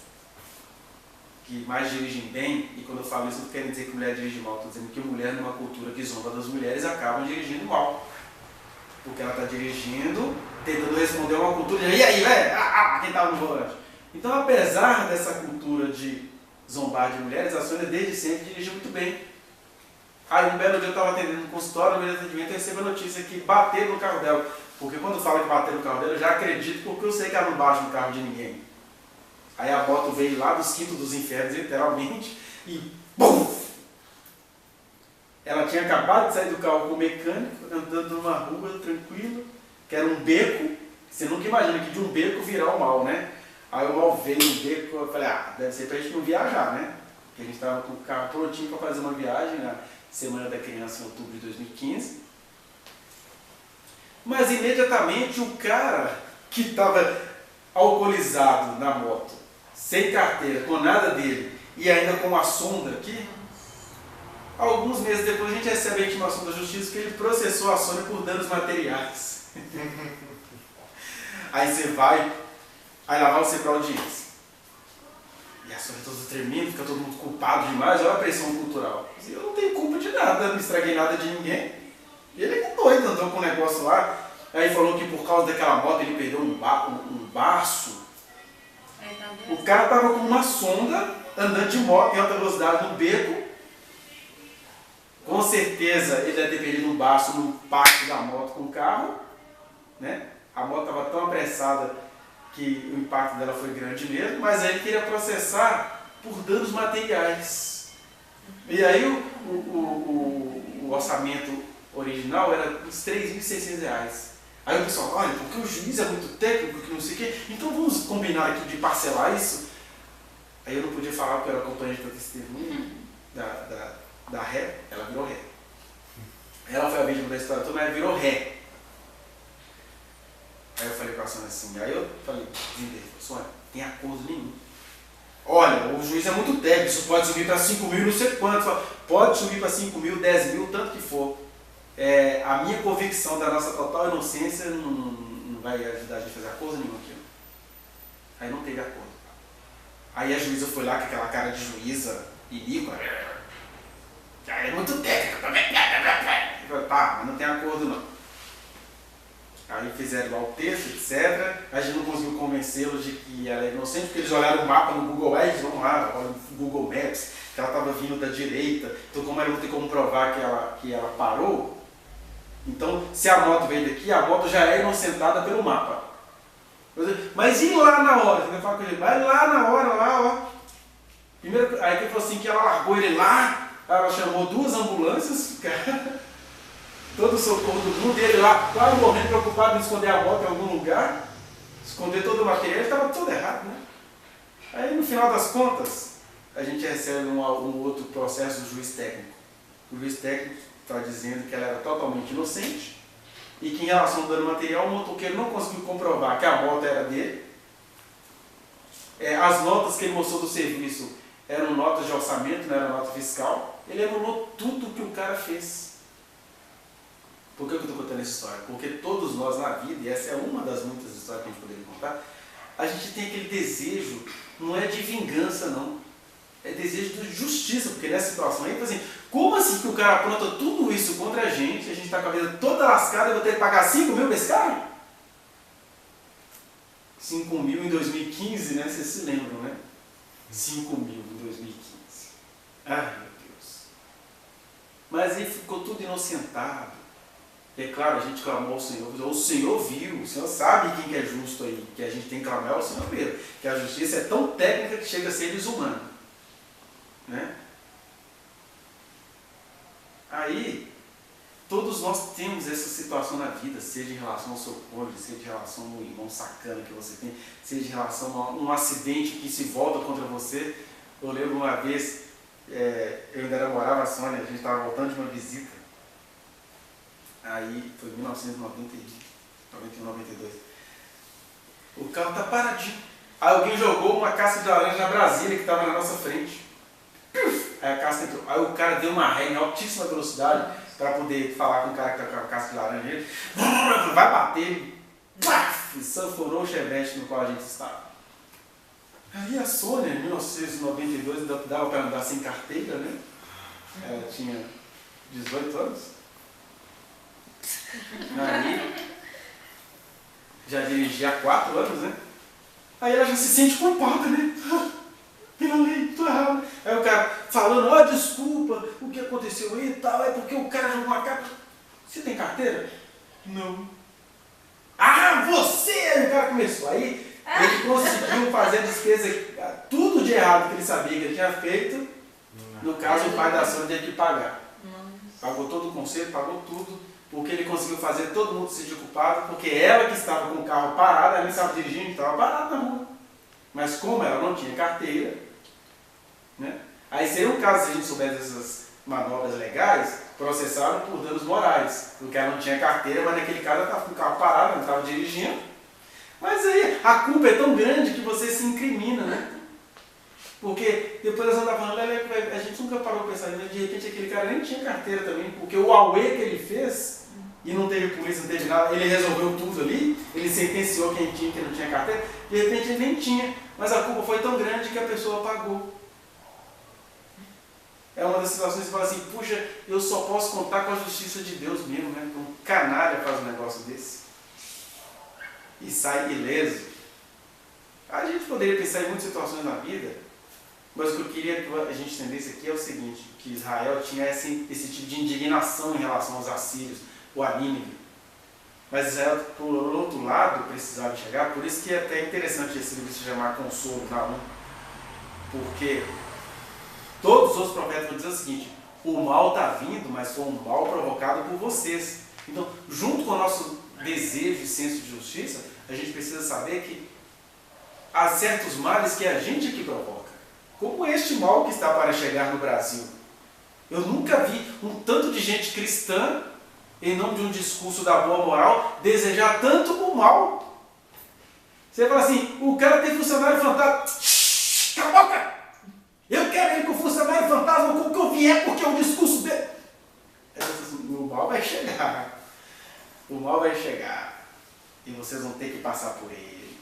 que mais dirigem bem, e quando eu falo isso, não quero dizer que mulher dirige mal, estou dizendo que mulher, numa cultura que zomba das mulheres, acabam dirigindo mal. Porque ela está dirigindo, tentando responder a uma cultura de, e aí, velho? Quem estava no volante? Então, apesar dessa cultura de zombar de mulheres, a Sônia desde sempre dirigiu muito bem. Aí um belo dia eu estava atendendo no consultório, no meio do atendimento, eu recebi a notícia que bateram no carro dela. Porque quando fala que bateram no carro dela, eu já acredito, porque eu sei que ela não bate no carro de ninguém. Aí a moto veio lá dos quintos dos infernos, literalmente, e BUM! Ela tinha acabado de sair do carro com o mecânico, andando numa rua tranquilo, que era um beco. Você nunca imagina que de um beco virar o mal, né? Aí o mal veio no beco, eu falei, deve ser pra gente não viajar, né? Porque a gente estava com o carro prontinho para fazer uma viagem na Semana da Criança em outubro de 2015. Mas imediatamente o cara que estava alcoolizado na moto, sem carteira, com nada dele, e ainda com uma sonda aqui, alguns meses depois a gente recebe a intimação da justiça que ele processou a Sônia por danos materiais. Aí você vai, aí lá vai você para a audiência. E a Sônia toda tremendo, fica todo mundo culpado demais, olha a pressão cultural. Eu não tenho culpa de nada, não estraguei nada de ninguém. E ele é doido, andou com um negócio lá. Aí falou que por causa daquela moto ele perdeu um baço. O cara tava com uma sonda, andando de moto em alta velocidade no beco. Com certeza ele deve ter perdido um baço no pátio da moto com o carro, né? A moto estava tão apressada que o impacto dela foi grande mesmo, mas aí ele queria processar por danos materiais. E aí o orçamento original era uns R$3.600. Aí o pessoal, olha, porque o juiz é muito técnico, que não sei o quê, então vamos combinar aqui de parcelar isso. Aí eu não podia falar porque eu era acompanhante da testemunha da ré, ela virou ré. Ela foi a vítima da história toda, mas ela virou ré. Aí eu falei com a Sônia assim, aí eu falei, Sônia, tem acordo nenhum. Olha, o juiz é muito técnico, isso pode subir para 5 mil, não sei quanto, pode subir para 5 mil, 10 mil, tanto que for. A minha convicção da nossa total inocência não vai ajudar a gente a fazer acordo nenhum aqui. Aí não teve acordo. Aí a juíza foi lá com aquela cara de juíza iníqua. É muito técnico também. Tá, mas não tem acordo não. Aí fizeram lá o texto, etc. A gente não conseguiu convencê-los de que ela é inocente, porque eles olharam o mapa no Google Earth, vamos lá, olha no Google Maps, que ela estava vindo da direita. Então, como ela não tem como provar que ela parou, então, se a moto veio daqui, a moto já é inocentada pelo mapa. Mas e lá na hora? Você vai falar com ele, vai lá na hora, lá, ó. Primeiro, aí ele falou assim que ela largou ele lá, ela chamou 2 ambulâncias, todo o socorro do mundo, e ele lá, quase morrendo, preocupado em esconder a moto em algum lugar, esconder todo o material, estava tudo errado, né? Aí no final das contas, a gente recebe um outro processo do juiz técnico. O juiz técnico está dizendo que ela era totalmente inocente e que em relação ao dano material o motoqueiro não conseguiu comprovar que a moto era dele. As notas que ele mostrou do serviço eram notas de orçamento, não era nota fiscal. Ele anulou tudo que o cara fez. Por que eu estou contando essa história? Porque todos nós na vida, e essa é uma das muitas histórias que a gente poderia contar, a gente tem aquele desejo, não é de vingança não, é desejo de justiça, porque nessa situação aí, assim, como assim que o cara apronta tudo isso contra a gente está com a vida toda lascada e eu vou ter que pagar 5 mil pra esse cara? 5 mil em 2015, né? Vocês se lembram, né? 5 mil em 2015. Ai, meu Deus. Mas aí ficou tudo inocentado. E é claro, a gente clamou ao Senhor, o Senhor viu, o Senhor sabe quem que é justo aí, que a gente tem que clamar ao Senhor mesmo, que a justiça é tão técnica que chega a ser desumana. Né? Aí, todos nós temos essa situação na vida, seja em relação ao seu cônjuge, seja em relação ao irmão sacana que você tem, seja em relação a um acidente que se volta contra você. Eu lembro uma vez, eu ainda namorava a Sônia, a gente estava voltando de uma visita, aí foi em 1991, 92. O carro está paradinho. Aí alguém jogou uma casca de laranja na Brasília que estava na nossa frente. Aí a casca entrou. Aí o cara deu uma ré em altíssima velocidade para poder falar com o cara que está com a casca de laranja. Ele vai bater, e sanforou o chevette no qual a gente estava. Aí a Sônia, em 1992, dava para andar sem carteira, né? Ela tinha 18 anos. Aí, já dirigia há 4 anos, né? Aí ela já se sente culpada, né? Pela lei, tô errado. Aí o cara falando, desculpa, o que aconteceu aí e tal, é porque o cara jogou uma capa. Você tem carteira? Não. Você! Aí o cara começou. Aí ele conseguiu fazer a despesa, tudo de errado que ele sabia que ele tinha feito. No caso, o pai da Sônia teve que pagar. Pagou todo o conselho, pagou tudo. porque ele conseguiu fazer todo mundo se sentir culpado, porque ela que estava com o carro parado, ela nem estava dirigindo, estava parada na rua. Mas como ela não tinha carteira, né? Aí seria um caso, se a gente soubesse dessas manobras legais, processaram por danos morais, porque ela não tinha carteira, mas naquele caso ela estava com o carro parado, não estava dirigindo. Mas aí a culpa é tão grande que você se incrimina, né? Porque depois nós andamos falando, a gente nunca parou para pensar, de repente aquele cara nem tinha carteira também, porque o auê que ele fez, e não teve polícia, não teve nada, ele resolveu tudo ali, ele sentenciou quem tinha e quem não tinha carteira, de repente ele nem tinha, mas a culpa foi tão grande que a pessoa pagou. É uma das situações que você fala assim, puxa, eu só posso contar com a justiça de Deus mesmo, né? Um canalha faz um negócio desse e sai ileso. A gente poderia pensar em muitas situações na vida, mas o que eu queria que a gente entendesse aqui é o seguinte, que Israel tinha esse tipo de indignação em relação aos assírios, o Nínive. Mas Israel, por outro lado, precisava chegar, por isso que é até interessante esse livro se chamar Consolo, Naum, porque todos os outros profetas vão dizer o seguinte, o mal está vindo, mas foi um mal provocado por vocês. Então, junto com o nosso desejo e senso de justiça, a gente precisa saber que há certos males que é a gente que provoca. Como este mal que está para chegar no Brasil. Eu nunca vi um tanto de gente cristã, em nome de um discurso da boa moral, desejar tanto o mal. Você fala assim, o cara tem funcionário fantasma. Cala a boca! Eu quero ele com funcionário fantasma, com o que eu vier, porque é o discurso dele. O mal vai chegar. O mal vai chegar. E vocês vão ter que passar por ele.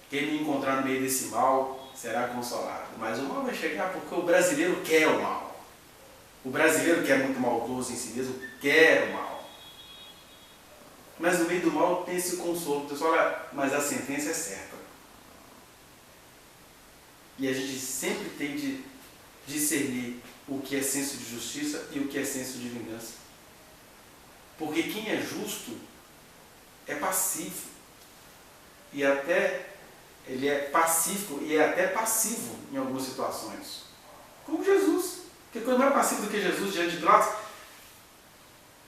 Quem me encontrar no meio desse mal será consolado. Mas o mal vai chegar porque o brasileiro quer o mal. O brasileiro que é muito maldoso em si mesmo quer o mal. Mas no meio do mal tem esse consolo. O pessoal olha, mas a sentença é certa. E a gente sempre tem de discernir o que é senso de justiça e o que é senso de vingança. Porque quem é justo é passivo. E até ele é pacífico e é até passivo em algumas situações. Como Jesus. Que coisa mais passiva do que Jesus diante de Pilatos?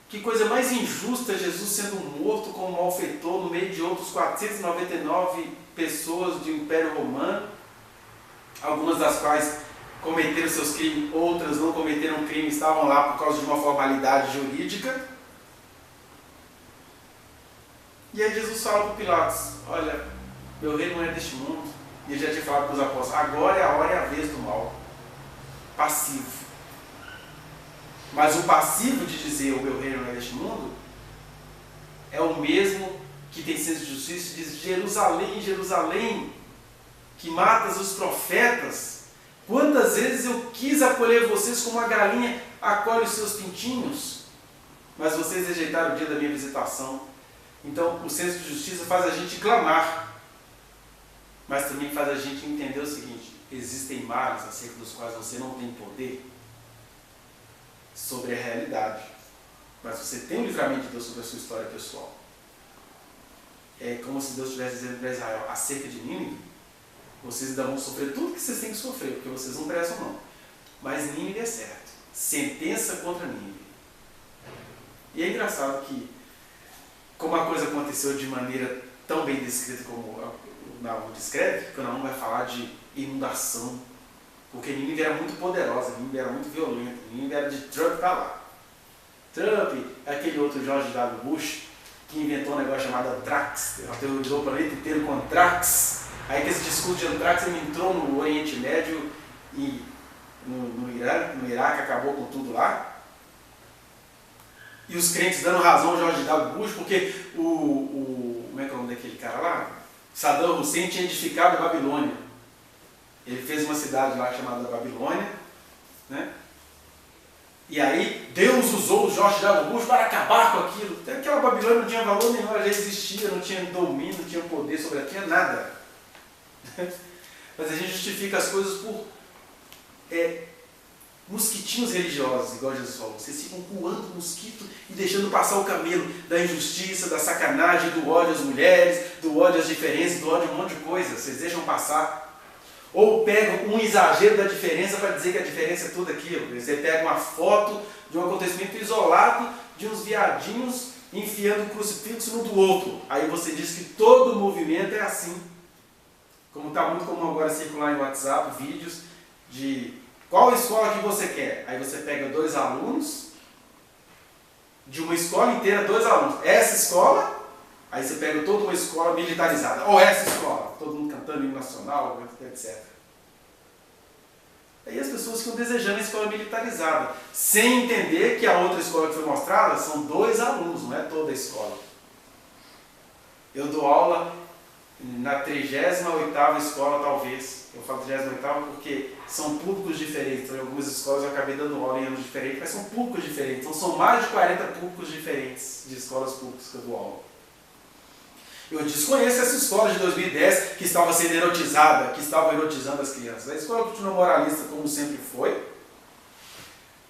Que coisa mais injusta Jesus sendo morto como malfeitor no meio de outros 499 pessoas do Império Romano, algumas das quais cometeram seus crimes, outras não cometeram crime, estavam lá por causa de uma formalidade jurídica. E aí Jesus fala para Pilatos, olha, meu reino não é deste mundo. E ele já tinha falado para os apóstolos, agora é a hora e a vez do mal. Passivo. Mas o passivo de dizer o meu reino não é deste mundo é o mesmo que tem senso de justiça e diz Jerusalém, Jerusalém, que matas os profetas. Quantas vezes eu quis acolher vocês como uma galinha acolhe os seus pintinhos, mas vocês rejeitaram o dia da minha visitação. Então o senso de justiça faz a gente clamar, mas também faz a gente entender o seguinte, existem males acerca dos quais você não tem poder sobre a realidade, mas você tem o livramento de Deus sobre a sua história pessoal. É como se Deus estivesse dizendo para Israel, acerca de Nínive, vocês ainda vão sofrer tudo que vocês têm que sofrer, porque vocês não prestam não. Mas Nínive é certo. Sentença contra Nínive. E é engraçado que, como a coisa aconteceu de maneira tão bem descrita como o Naum descreve, que o Naum vai falar de inundação, porque Nínive era muito poderosa, Nínive era muito violenta, Nínive era de Trump para lá. Trump, aquele outro George W. Bush, que inventou um negócio chamado Anthrax, aterrorizou o planeta inteiro com Anthrax. Aí que esse discurso de Anthrax ele entrou no Oriente Médio e no Iraque, acabou com tudo lá. E os crentes dando razão ao George W. Bush, porque como é que é o nome daquele cara lá? Saddam Hussein tinha edificado a Babilônia. Ele fez uma cidade lá chamada Babilônia, né? E aí Deus usou o George W. Bush para acabar com aquilo. Até aquela Babilônia não tinha valor nenhum, ela já existia, não tinha domínio, não tinha poder sobre ela, não tinha nada. Mas a gente justifica as coisas por mosquitinhos religiosos, igual Jesus falou. Vocês ficam coando o mosquito e deixando passar o camelo da injustiça, da sacanagem, do ódio às mulheres, do ódio às diferenças, do ódio a um monte de coisa. Vocês deixam passar. Ou pega um exagero da diferença para dizer que a diferença é tudo aquilo. Você pega uma foto de um acontecimento isolado de uns viadinhos enfiando um crucifixo no do outro. Aí você diz que todo movimento é assim. Como está muito comum agora circular em WhatsApp, vídeos de qual escola que você quer. Aí você pega 2 alunos, de uma escola inteira, 2 alunos. Essa escola, aí você pega toda uma escola militarizada. Ou essa escola, todo mundo cantando hino nacional, etc. Aí as pessoas ficam desejando a escola militarizada, sem entender que a outra escola que foi mostrada são 2 alunos, não é toda a escola. Eu dou aula na 38ª escola, talvez. Eu falo 38ª porque são públicos diferentes. Então, em algumas escolas eu acabei dando aula em anos diferentes, mas são públicos diferentes. Então são mais de 40 públicos diferentes de escolas públicas que eu dou aula. Eu desconheço essa escola de 2010 que estava sendo erotizada, que estava erotizando as crianças. A escola continua moralista como sempre foi.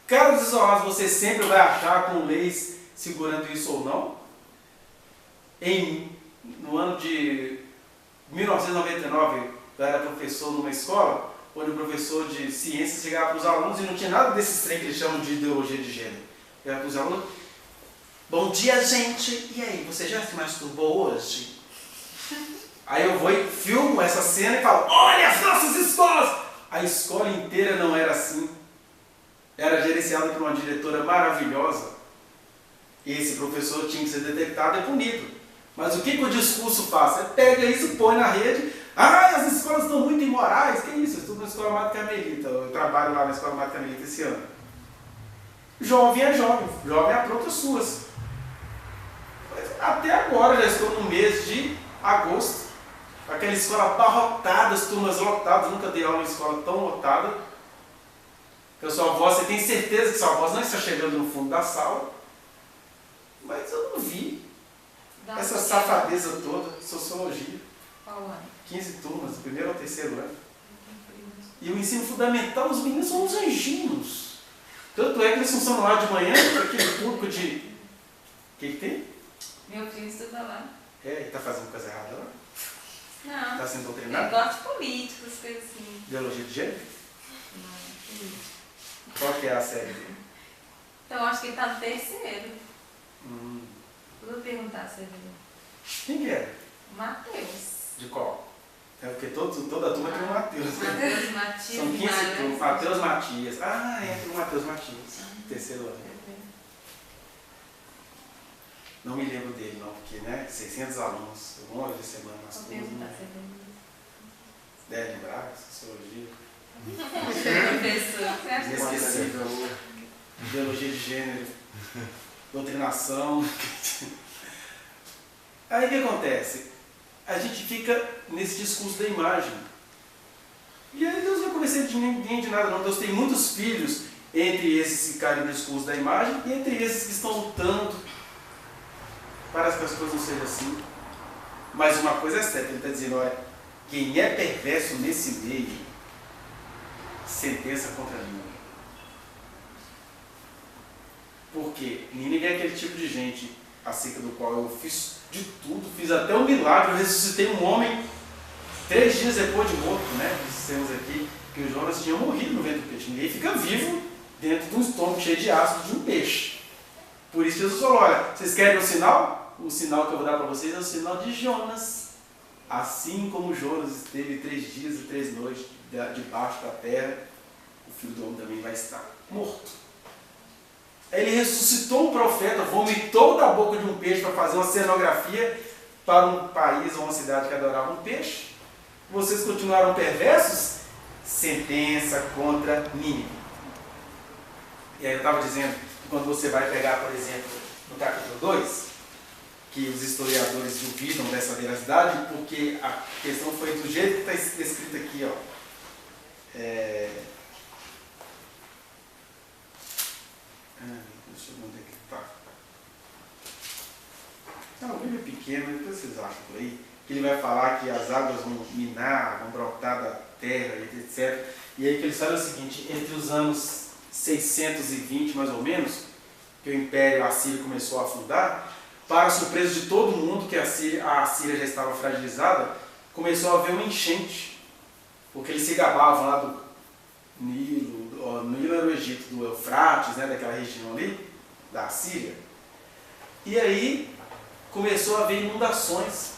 Casos isolados você sempre vai achar com leis segurando isso ou não. No ano de 1999, eu era professor numa escola, onde o professor de ciências chegava para os alunos e não tinha nada desses trem que eles chamam de ideologia de gênero. Chegava para os alunos: bom dia, gente! E aí, você já se masturbou hoje? Aí eu vou e filmo essa cena e falo: olha as nossas escolas! A escola inteira não era assim. Era gerenciada por uma diretora maravilhosa. E esse professor tinha que ser detectado e punido. Mas o que o discurso faz? Você pega isso e põe na rede. Ah, as escolas estão muito imorais. Que isso? Eu estudo na Escola Madre Carmelita. Eu trabalho lá na Escola Madre Carmelita esse ano. Jovem é jovem. Jovem apronta as suas. Até agora, já estou no mês de agosto. Aquela escola abarrotada, as turmas lotadas. Nunca dei aula em uma escola tão lotada. A sua voz, você tem certeza que sua voz não está chegando no fundo da sala. Mas eu não vi essa safadeza toda, sociologia. Qual ano? 15 turmas, do 1º ao 3º ano. E o ensino fundamental, os meninos são uns anjinhos. Tanto é que eles funcionam lá de manhã, aquele público de... O que tem? Meu filho estuda lá. É, ele está fazendo coisa errada lá? Não. Está sendo doutrinado? Ele gosta de políticos, coisas assim. Ideologia de gênero? Não, político. Qual que é a série dele? Então, acho que ele está no 3º. Vou perguntar se ele... Quem que é? Matheus. De qual? É porque toda a turma tem um Matheus. Matheus, Matias. São 15 turmas. Matheus Matias. Ah, é, tem o Matheus Matias. 3º ano. Não me lembro dele, não, porque, né, 600 alunos, uma hora de semana nas Vou turmas. perguntar se ele... Deve lembrar, sociologia. Professor, você acha que Inesquecível. Ideologia de gênero. Doutrinação. Aí o que acontece? A gente fica nesse discurso da imagem. E aí Deus não convencer de ninguém de nada, não. Deus tem muitos filhos entre esses que ficarem no discurso da imagem e entre esses que estão lutando para que as coisas não sejam assim. Mas uma coisa é certa, ele está dizendo: olha, quem é perverso nesse meio, sentença contra mim. Porque Nínive é aquele tipo de gente acerca do qual eu fiz de tudo, fiz até um milagre. Eu ressuscitei um homem 3 dias depois de morto, né? Dissemos aqui que o Jonas tinha morrido no ventre do peixe. Ninguém fica vivo dentro de um estômago cheio de ácido de um peixe. Por isso Jesus falou: olha, vocês querem um sinal? O sinal que eu vou dar para vocês é o sinal de Jonas. Assim como Jonas esteve 3 dias e 3 noites debaixo da terra, o Filho do Homem também vai estar morto. Ele ressuscitou um profeta, vomitou da boca de um peixe para fazer uma cenografia para um país ou uma cidade que adorava um peixe. Vocês continuaram perversos? Sentença contra Nínive. E aí eu estava dizendo que quando você vai pegar, por exemplo, no capítulo 2, que os historiadores duvidam dessa veracidade, porque a questão foi do jeito que está escrito aqui, ó. Deixa eu ver onde é que está. Não, o livro é pequeno, depois vocês acham por aí, que ele vai falar que as águas vão minar, vão brotar da terra, etc. E aí que ele fala o seguinte: entre os anos 620, mais ou menos, que o Império Assírio começou a afundar, para a surpresa de todo mundo, que a Síria já estava fragilizada, começou a haver uma enchente. porque eles se gabavam lá do Nilo, no Nilo era o Egito, do Eufrates, né, daquela região ali, da Síria. E aí começou a haver inundações.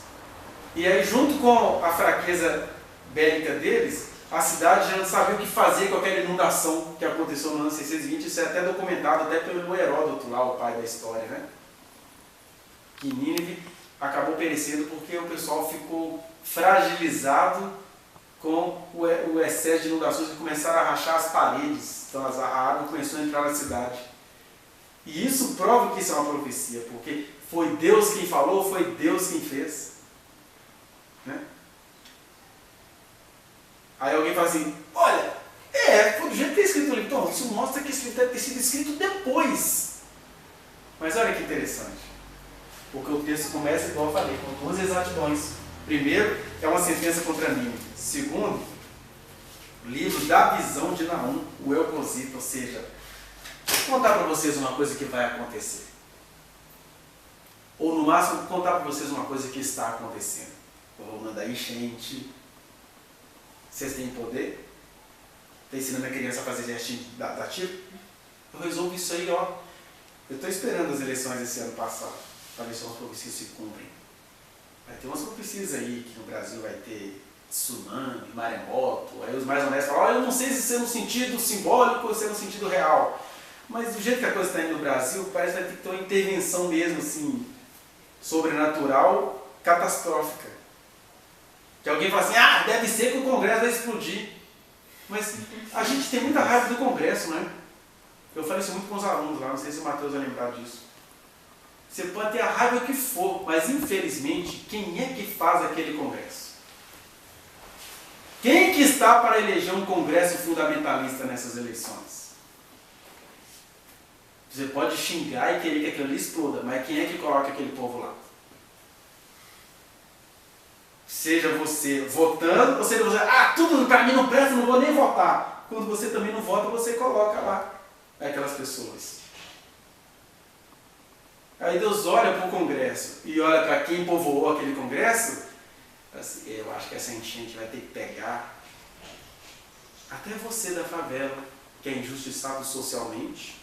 E aí, junto com a fraqueza bélica deles, a cidade já não sabia o que fazer com aquela inundação que aconteceu no ano 620. Isso é até documentado até pelo Heródoto, lá, o pai da história, né? Que Nínive acabou perecendo porque o pessoal ficou fragilizado com o excesso de inundações e começaram a rachar as paredes. Então a água começou a entrar na cidade. E isso prova que isso é uma profecia, porque foi Deus quem falou, foi Deus quem fez. Né? Aí alguém fala assim, olha, foi do jeito que é escrito no livro. Então, isso mostra que isso deve ter sido escrito depois. Mas olha que interessante. Porque o texto começa, igual eu falei, com duas exatidões. Primeiro, é uma sentença contra mim. Segundo, o livro da visão de Naum, o Elcosito, ou seja, vou contar para vocês uma coisa que vai acontecer. Ou no máximo, vou contar para vocês uma coisa que está acontecendo. Eu vou mandar enchente. Vocês têm poder? Está ensinando a criança a fazer gestinho da tiro? Eu resolvo isso aí, ó. Eu estou esperando as eleições esse ano passado, para ver se as profecias se cumprem. Vai ter umas profecias aí, que no Brasil vai ter tsunami, maremoto. Aí os mais honestos falam, eu não sei se isso é no sentido simbólico ou se é no sentido real. Mas do jeito que a coisa está indo no Brasil, parece que vai ter que ter uma intervenção mesmo, assim, sobrenatural, catastrófica. Que alguém fala assim, deve ser que o Congresso vai explodir. Mas a gente tem muita raiva do Congresso, né? Eu falei isso muito com os alunos lá, não sei se o Matheus vai lembrar disso. Você pode ter a raiva que for, mas infelizmente, quem é que faz aquele Congresso? Quem que está para eleger um Congresso fundamentalista nessas eleições? Você pode xingar e querer que aquilo ali exploda, mas quem é que coloca aquele povo lá? Seja você votando, ou seja você, tudo para mim não presta, não vou nem votar. Quando você também não vota, você coloca lá aquelas pessoas. Aí Deus olha para o Congresso e olha para quem povoou aquele Congresso, assim, eu acho que essa enchente vai ter que pegar até você da favela, que é injustiçado socialmente,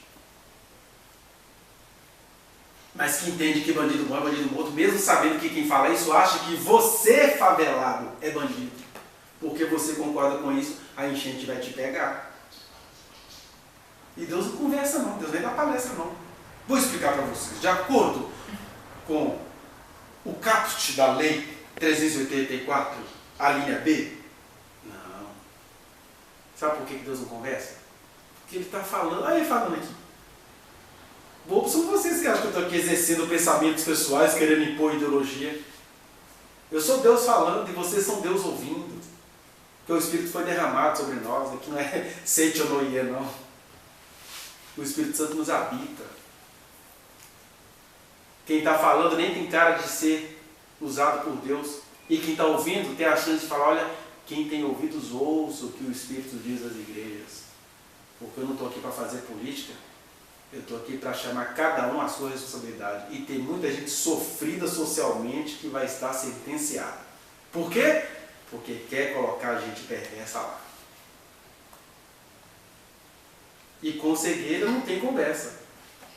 mas que entende que bandido bom é bandido morto, mesmo sabendo que quem fala isso acha que você, favelado, é bandido. Porque você concorda com isso, a enchente vai te pegar. E Deus não conversa não, Deus nem dá palestra não. Vou explicar para vocês. De acordo com o caput da lei 384, a linha B, não. Sabe por que Deus não conversa? Porque Ele está falando, olha Ele falando aqui. Bobos são vocês que acham que eu estou aqui exercendo pensamentos pessoais, querendo impor ideologia. Eu sou Deus falando e vocês são Deus ouvindo. Porque o Espírito foi derramado sobre nós. Aqui não é seite ou noia, não. O Espírito Santo nos habita. Quem está falando nem tem cara de ser usado por Deus. E quem está ouvindo tem a chance de falar, olha, quem tem ouvidos ouça o que o Espírito diz às igrejas. Porque eu não estou aqui para fazer política. Eu estou aqui para chamar cada um à sua responsabilidade. E tem muita gente sofrida socialmente que vai estar sentenciada. Por quê? Porque quer colocar a gente perversa lá. E com cegueira não tem conversa.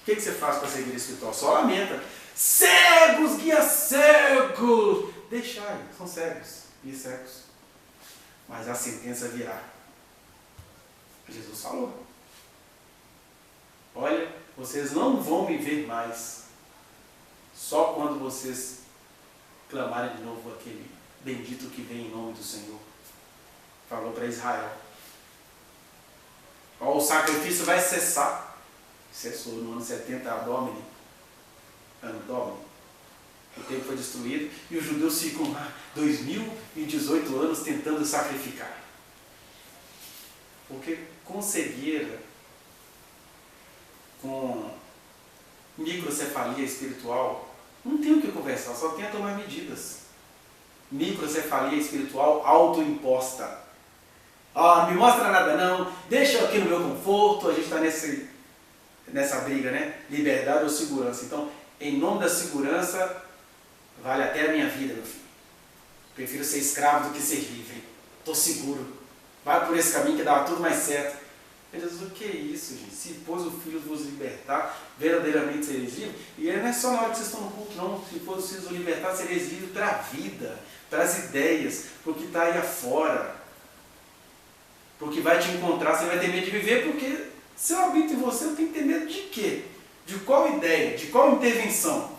O que você faz com a cegueira espiritual? Só lamenta. Cegos, guia cegos! Deixai, são cegos, guia cegos. Mas a sentença virá. Jesus falou. Olha, vocês não vão me ver mais. Só quando vocês clamarem de novo aquele bendito que vem em nome do Senhor. Falou para Israel. O sacrifício vai cessar. Cessou no ano 70, ano Domini. O tempo foi destruído e os judeus ficam lá 2018 anos tentando sacrificar. Porque com cegueira, com microcefalia espiritual, não tem o que conversar, só tem a tomar medidas. Microcefalia espiritual autoimposta. Não me mostra nada não, deixa eu aqui no meu conforto, a gente está nessa briga, né? Liberdade ou segurança. Então, em nome da segurança, vale até a minha vida, meu filho. Prefiro ser escravo do que ser livre. Estou seguro. vai por esse caminho que dá tudo mais certo. Ele diz, o que é isso, gente? Se pôs o Filho vos libertar, verdadeiramente sereis livres. E ele não é só na hora que vocês estão no culto, não. Se pôs o Filho vos libertar, sereis livres para a vida, para as ideias, para o que está aí afora. Porque vai te encontrar, você vai ter medo de viver, porque se eu habito em você, eu tenho que ter medo de quê? De qual ideia? De qual intervenção?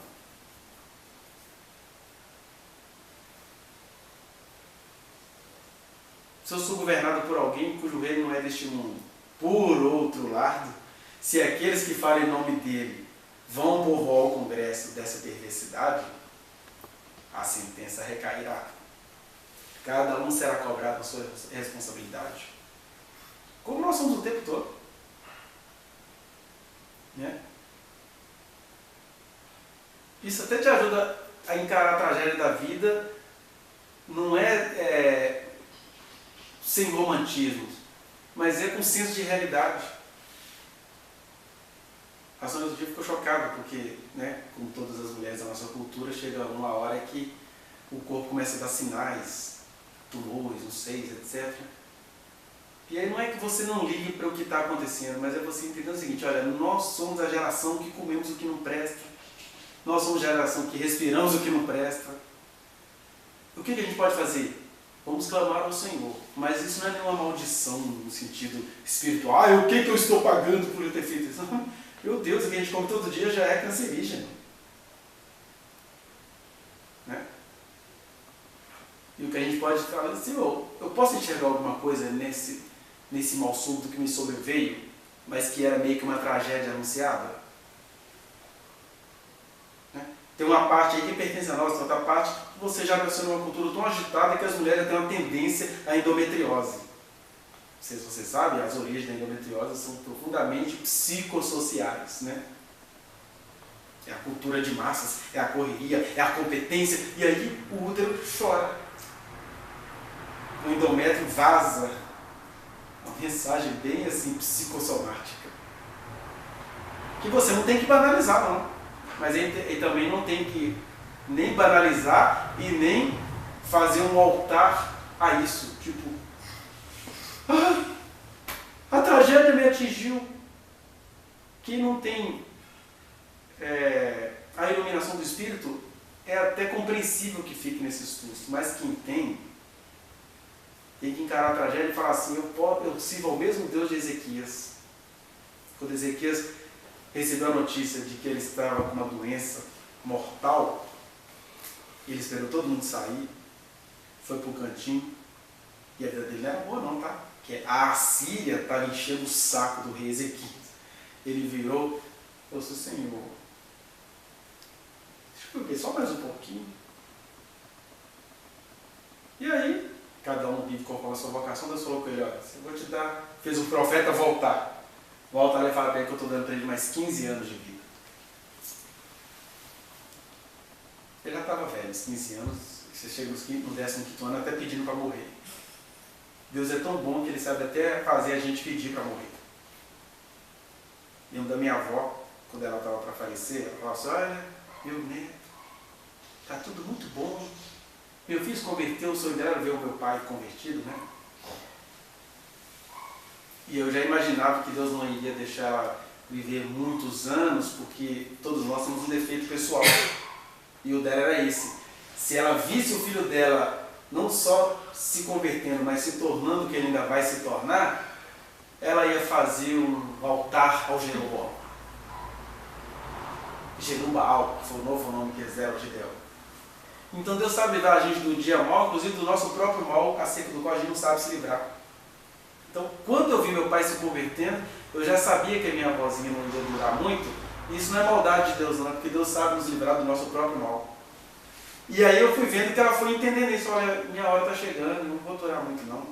Se eu sou governado por alguém cujo reino não é deste mundo, por outro lado, se aqueles que falam em nome dele vão povoar o congresso dessa perversidade, a sentença recairá. Cada um será cobrado a sua responsabilidade. Como nós somos o tempo todo. Né? Isso até te ajuda a encarar a tragédia da vida, não é sem romantismo, mas é com senso de realidade. A Sônia outro dia ficou chocada, porque, né, como todas as mulheres da nossa cultura, chega uma hora que o corpo começa a dar sinais, tumores, nos seios, etc. E aí não é que você não ligue para o que está acontecendo, mas é você entender o seguinte, olha, nós somos a geração que comemos o que não presta, nós somos a geração que respiramos o que não presta. O que a gente pode fazer? Vamos clamar ao Senhor. Mas isso não é nenhuma maldição no sentido espiritual. O que eu estou pagando por eu ter feito isso? Meu Deus, o que a gente come todo dia já é cancerígeno. Né? E o que a gente pode falar, Senhor, eu posso enxergar alguma coisa nesse mal súbito que me sobreveio, mas que era meio que uma tragédia anunciada? Tem uma parte aí que pertence a nós, outra parte que você já nasceu numa cultura tão agitada que as mulheres têm uma tendência à endometriose. Não sei se você sabe, as origens da endometriose são profundamente psicossociais, né? É a cultura de massas, é a correria, é a competência, e aí o útero chora. O endométrio vaza. Uma mensagem bem assim, psicossomática. Que você não tem que banalizar, não. Mas ele também não tem que nem banalizar e nem fazer um altar a isso. Tipo, a tragédia me atingiu. Quem não tem a iluminação do Espírito, é até compreensível que fique nesse susto. Mas quem tem que encarar a tragédia e falar assim, eu sirvo ao mesmo Deus de Ezequias. Quando Ezequias recebeu a notícia de que ele estava com uma doença mortal, ele esperou todo mundo sair, foi para o cantinho, e a vida dele não era boa não, tá? Porque a Assíria estava enchendo o saco do rei Ezequias. Ele virou e falou assim, Senhor, deixa eu ver só mais um pouquinho. E aí, cada um vive conforme a sua vocação, Deus falou com ele, olha, eu vou te dar, fez o profeta voltar. Volta lá e fala bem que eu estou dando para ele mais 15 anos de vida. Ele já estava velho, uns 15 anos, você chega no 15º ano até pedindo para morrer. Deus é tão bom que ele sabe até fazer a gente pedir para morrer. Lembro da minha avó, quando ela estava para falecer, ela falava assim, olha, meu neto, está tudo muito bom. Meu filho se converteu, o sonho dela era ver o meu pai convertido, né? E eu já imaginava que Deus não iria deixar ela viver muitos anos, porque todos nós temos um defeito pessoal. E o dela era esse. Se ela visse o filho dela não só se convertendo, mas se tornando o que ele ainda vai se tornar, ela ia fazer um altar ao Jeroboão. Jerubaal, que foi o novo nome que eles deram de Deus. Então Deus sabe livrar a gente do dia mal, inclusive do nosso próprio mal, acerca do qual a gente não sabe se livrar. Então, quando eu vi meu pai se convertendo, eu já sabia que a minha avózinha não ia durar muito. E isso não é maldade de Deus, não, é porque Deus sabe nos livrar do nosso próprio mal. E aí eu fui vendo que ela foi entendendo isso. Olha, minha hora está chegando, não vou durar muito não.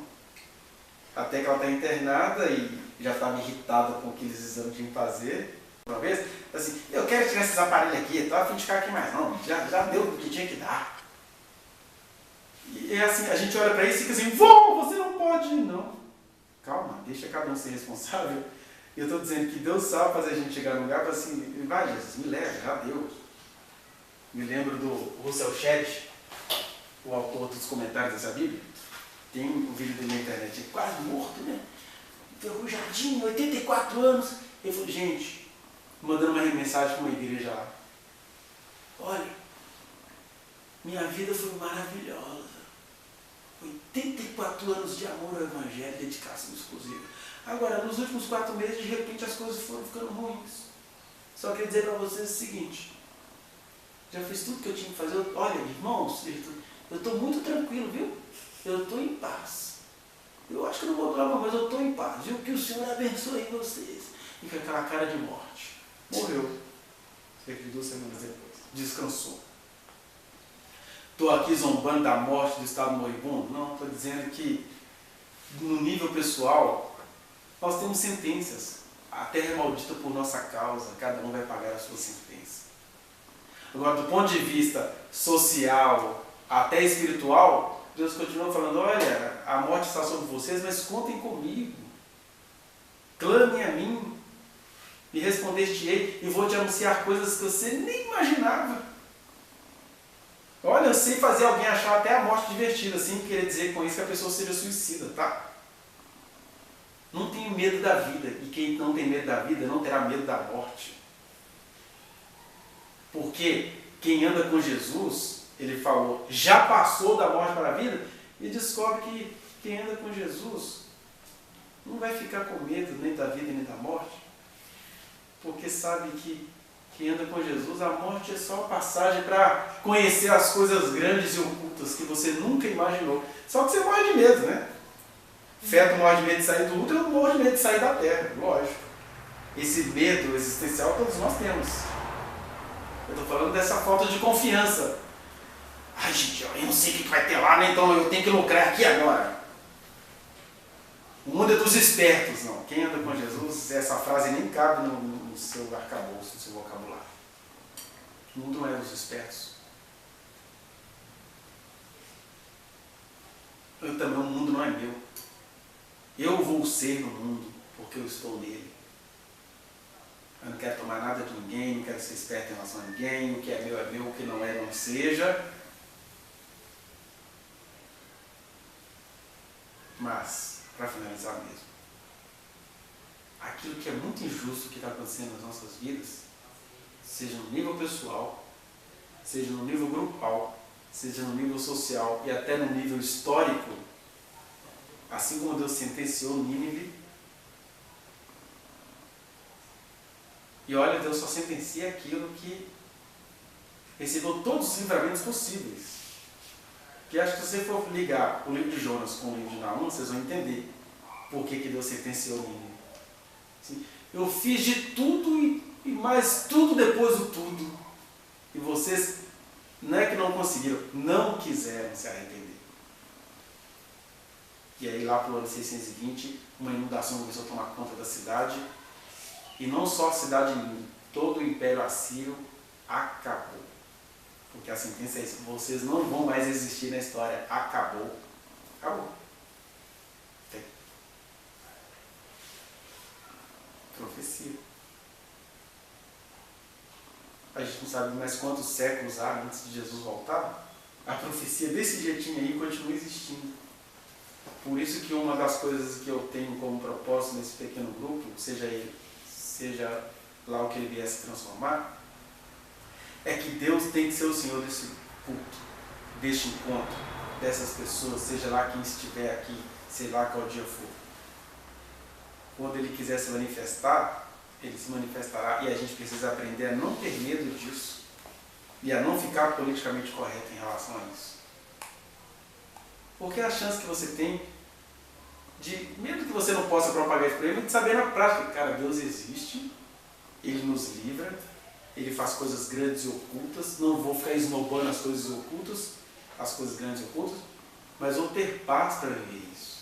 Até que ela está internada e já estava irritada com aqueles exames que tinha que fazer. Uma vez, assim, eu quero tirar esses aparelhos aqui, estou a fim de ficar aqui mais não. Já deu o que tinha que dar. E é assim, a gente olha para isso e fica assim, vó, você não pode ir, não. Calma, deixa cada um ser responsável. Eu estou dizendo que Deus sabe fazer a gente chegar no lugar e falar assim, vai Jesus, me leva, já deu. Me lembro do Russell Shedd, o autor dos comentários dessa Bíblia. Tem um vídeo dele na internet, ele quase morto, né? Enferrujadinho, 84 anos. Ele falou, gente, mandando uma mensagem para uma igreja lá. Olha, minha vida foi maravilhosa. 84 anos de amor ao Evangelho, dedicação exclusiva. Agora, nos últimos 4 meses, de repente, as coisas foram ficando ruins. Só queria dizer para vocês o seguinte. Já fiz tudo que eu tinha que fazer. Olha, irmãos, eu estou muito tranquilo, viu? Eu estou em paz. Eu acho que não vou durar, mas eu estou em paz. Viu? Que o Senhor abençoe vocês. E com aquela cara de morte. Morreu. Cerca de 2 semanas depois. Descansou. Estou aqui zombando da morte do estado moribundo? Não, estou dizendo que no nível pessoal, nós temos sentenças. A terra é maldita por nossa causa, cada um vai pagar a sua sentença. Agora, do ponto de vista social, até espiritual, Deus continua falando, olha, a morte está sobre vocês, mas contem comigo. Clamem a mim, e responder-te-ei, e vou te anunciar coisas que você nem imaginava. Olha, eu sei fazer alguém achar até a morte divertida, sem querer dizer com isso que a pessoa seja suicida, tá? Não tenho medo da vida, e quem não tem medo da vida não terá medo da morte. Porque quem anda com Jesus, ele falou, já passou da morte para a vida, e descobre que quem anda com Jesus não vai ficar com medo nem da vida nem da morte, porque sabe que quem anda com Jesus, a morte é só passagem para conhecer as coisas grandes e ocultas que você nunca imaginou. Só que você morre de medo, né? Feto morre de medo de sair do útero, eu morro de medo de sair da terra, lógico. Esse medo existencial todos nós temos. Eu estou falando dessa falta de confiança. Ai, gente, eu não sei o que vai ter lá, né? Então eu tenho que lucrar aqui agora. O mundo é dos espertos, não. Quem anda com Jesus, essa frase nem cabe no seu arcabouço, no seu vocabulário. O mundo não é dos espertos. Eu também, o mundo não é meu. Eu vou ser no mundo, porque eu estou nele. Eu não quero tomar nada de ninguém, não quero ser esperto em relação a ninguém, o que é meu, o que não é, não seja. Mas, para finalizar mesmo, aquilo que é muito injusto que está acontecendo nas nossas vidas, seja no nível pessoal, seja no nível grupal, seja no nível social e até no nível histórico, assim como Deus sentenciou Nínive, e olha, Deus só sentencia aquilo que recebeu todos os livramentos possíveis. Que acho que se você for ligar o livro de Jonas com o livro de Naum, vocês vão entender por que Deus sentenciou Nínive. Assim, eu fiz de tudo e mais tudo depois do tudo. E vocês não é que não conseguiram, não quiseram se arrepender. E aí lá para o ano 620, uma inundação começou a tomar conta da cidade. E não só a cidade, todo o Império Assírio acabou. Porque a sentença é isso, vocês não vão mais existir na história. Acabou. Acabou. Tem. Profecia. A gente não sabe mais quantos séculos há antes de Jesus voltar. A profecia desse jeitinho aí continua existindo. Por isso que uma das coisas que eu tenho como propósito nesse pequeno grupo, seja lá o que ele vier se transformar, é que Deus tem que ser o Senhor desse culto, deste encontro, dessas pessoas, seja lá quem estiver aqui, sei lá qual dia for. Quando Ele quiser se manifestar, Ele se manifestará, e a gente precisa aprender a não ter medo disso e a não ficar politicamente correto em relação a isso. Porque a chance que você tem de, mesmo que você não possa propagar isso para ele, de saber na prática, cara, Deus existe, Ele nos livra, Ele faz coisas grandes e ocultas, não vou ficar esnobando as coisas ocultas, as coisas grandes e ocultas, mas vou ter paz para viver isso.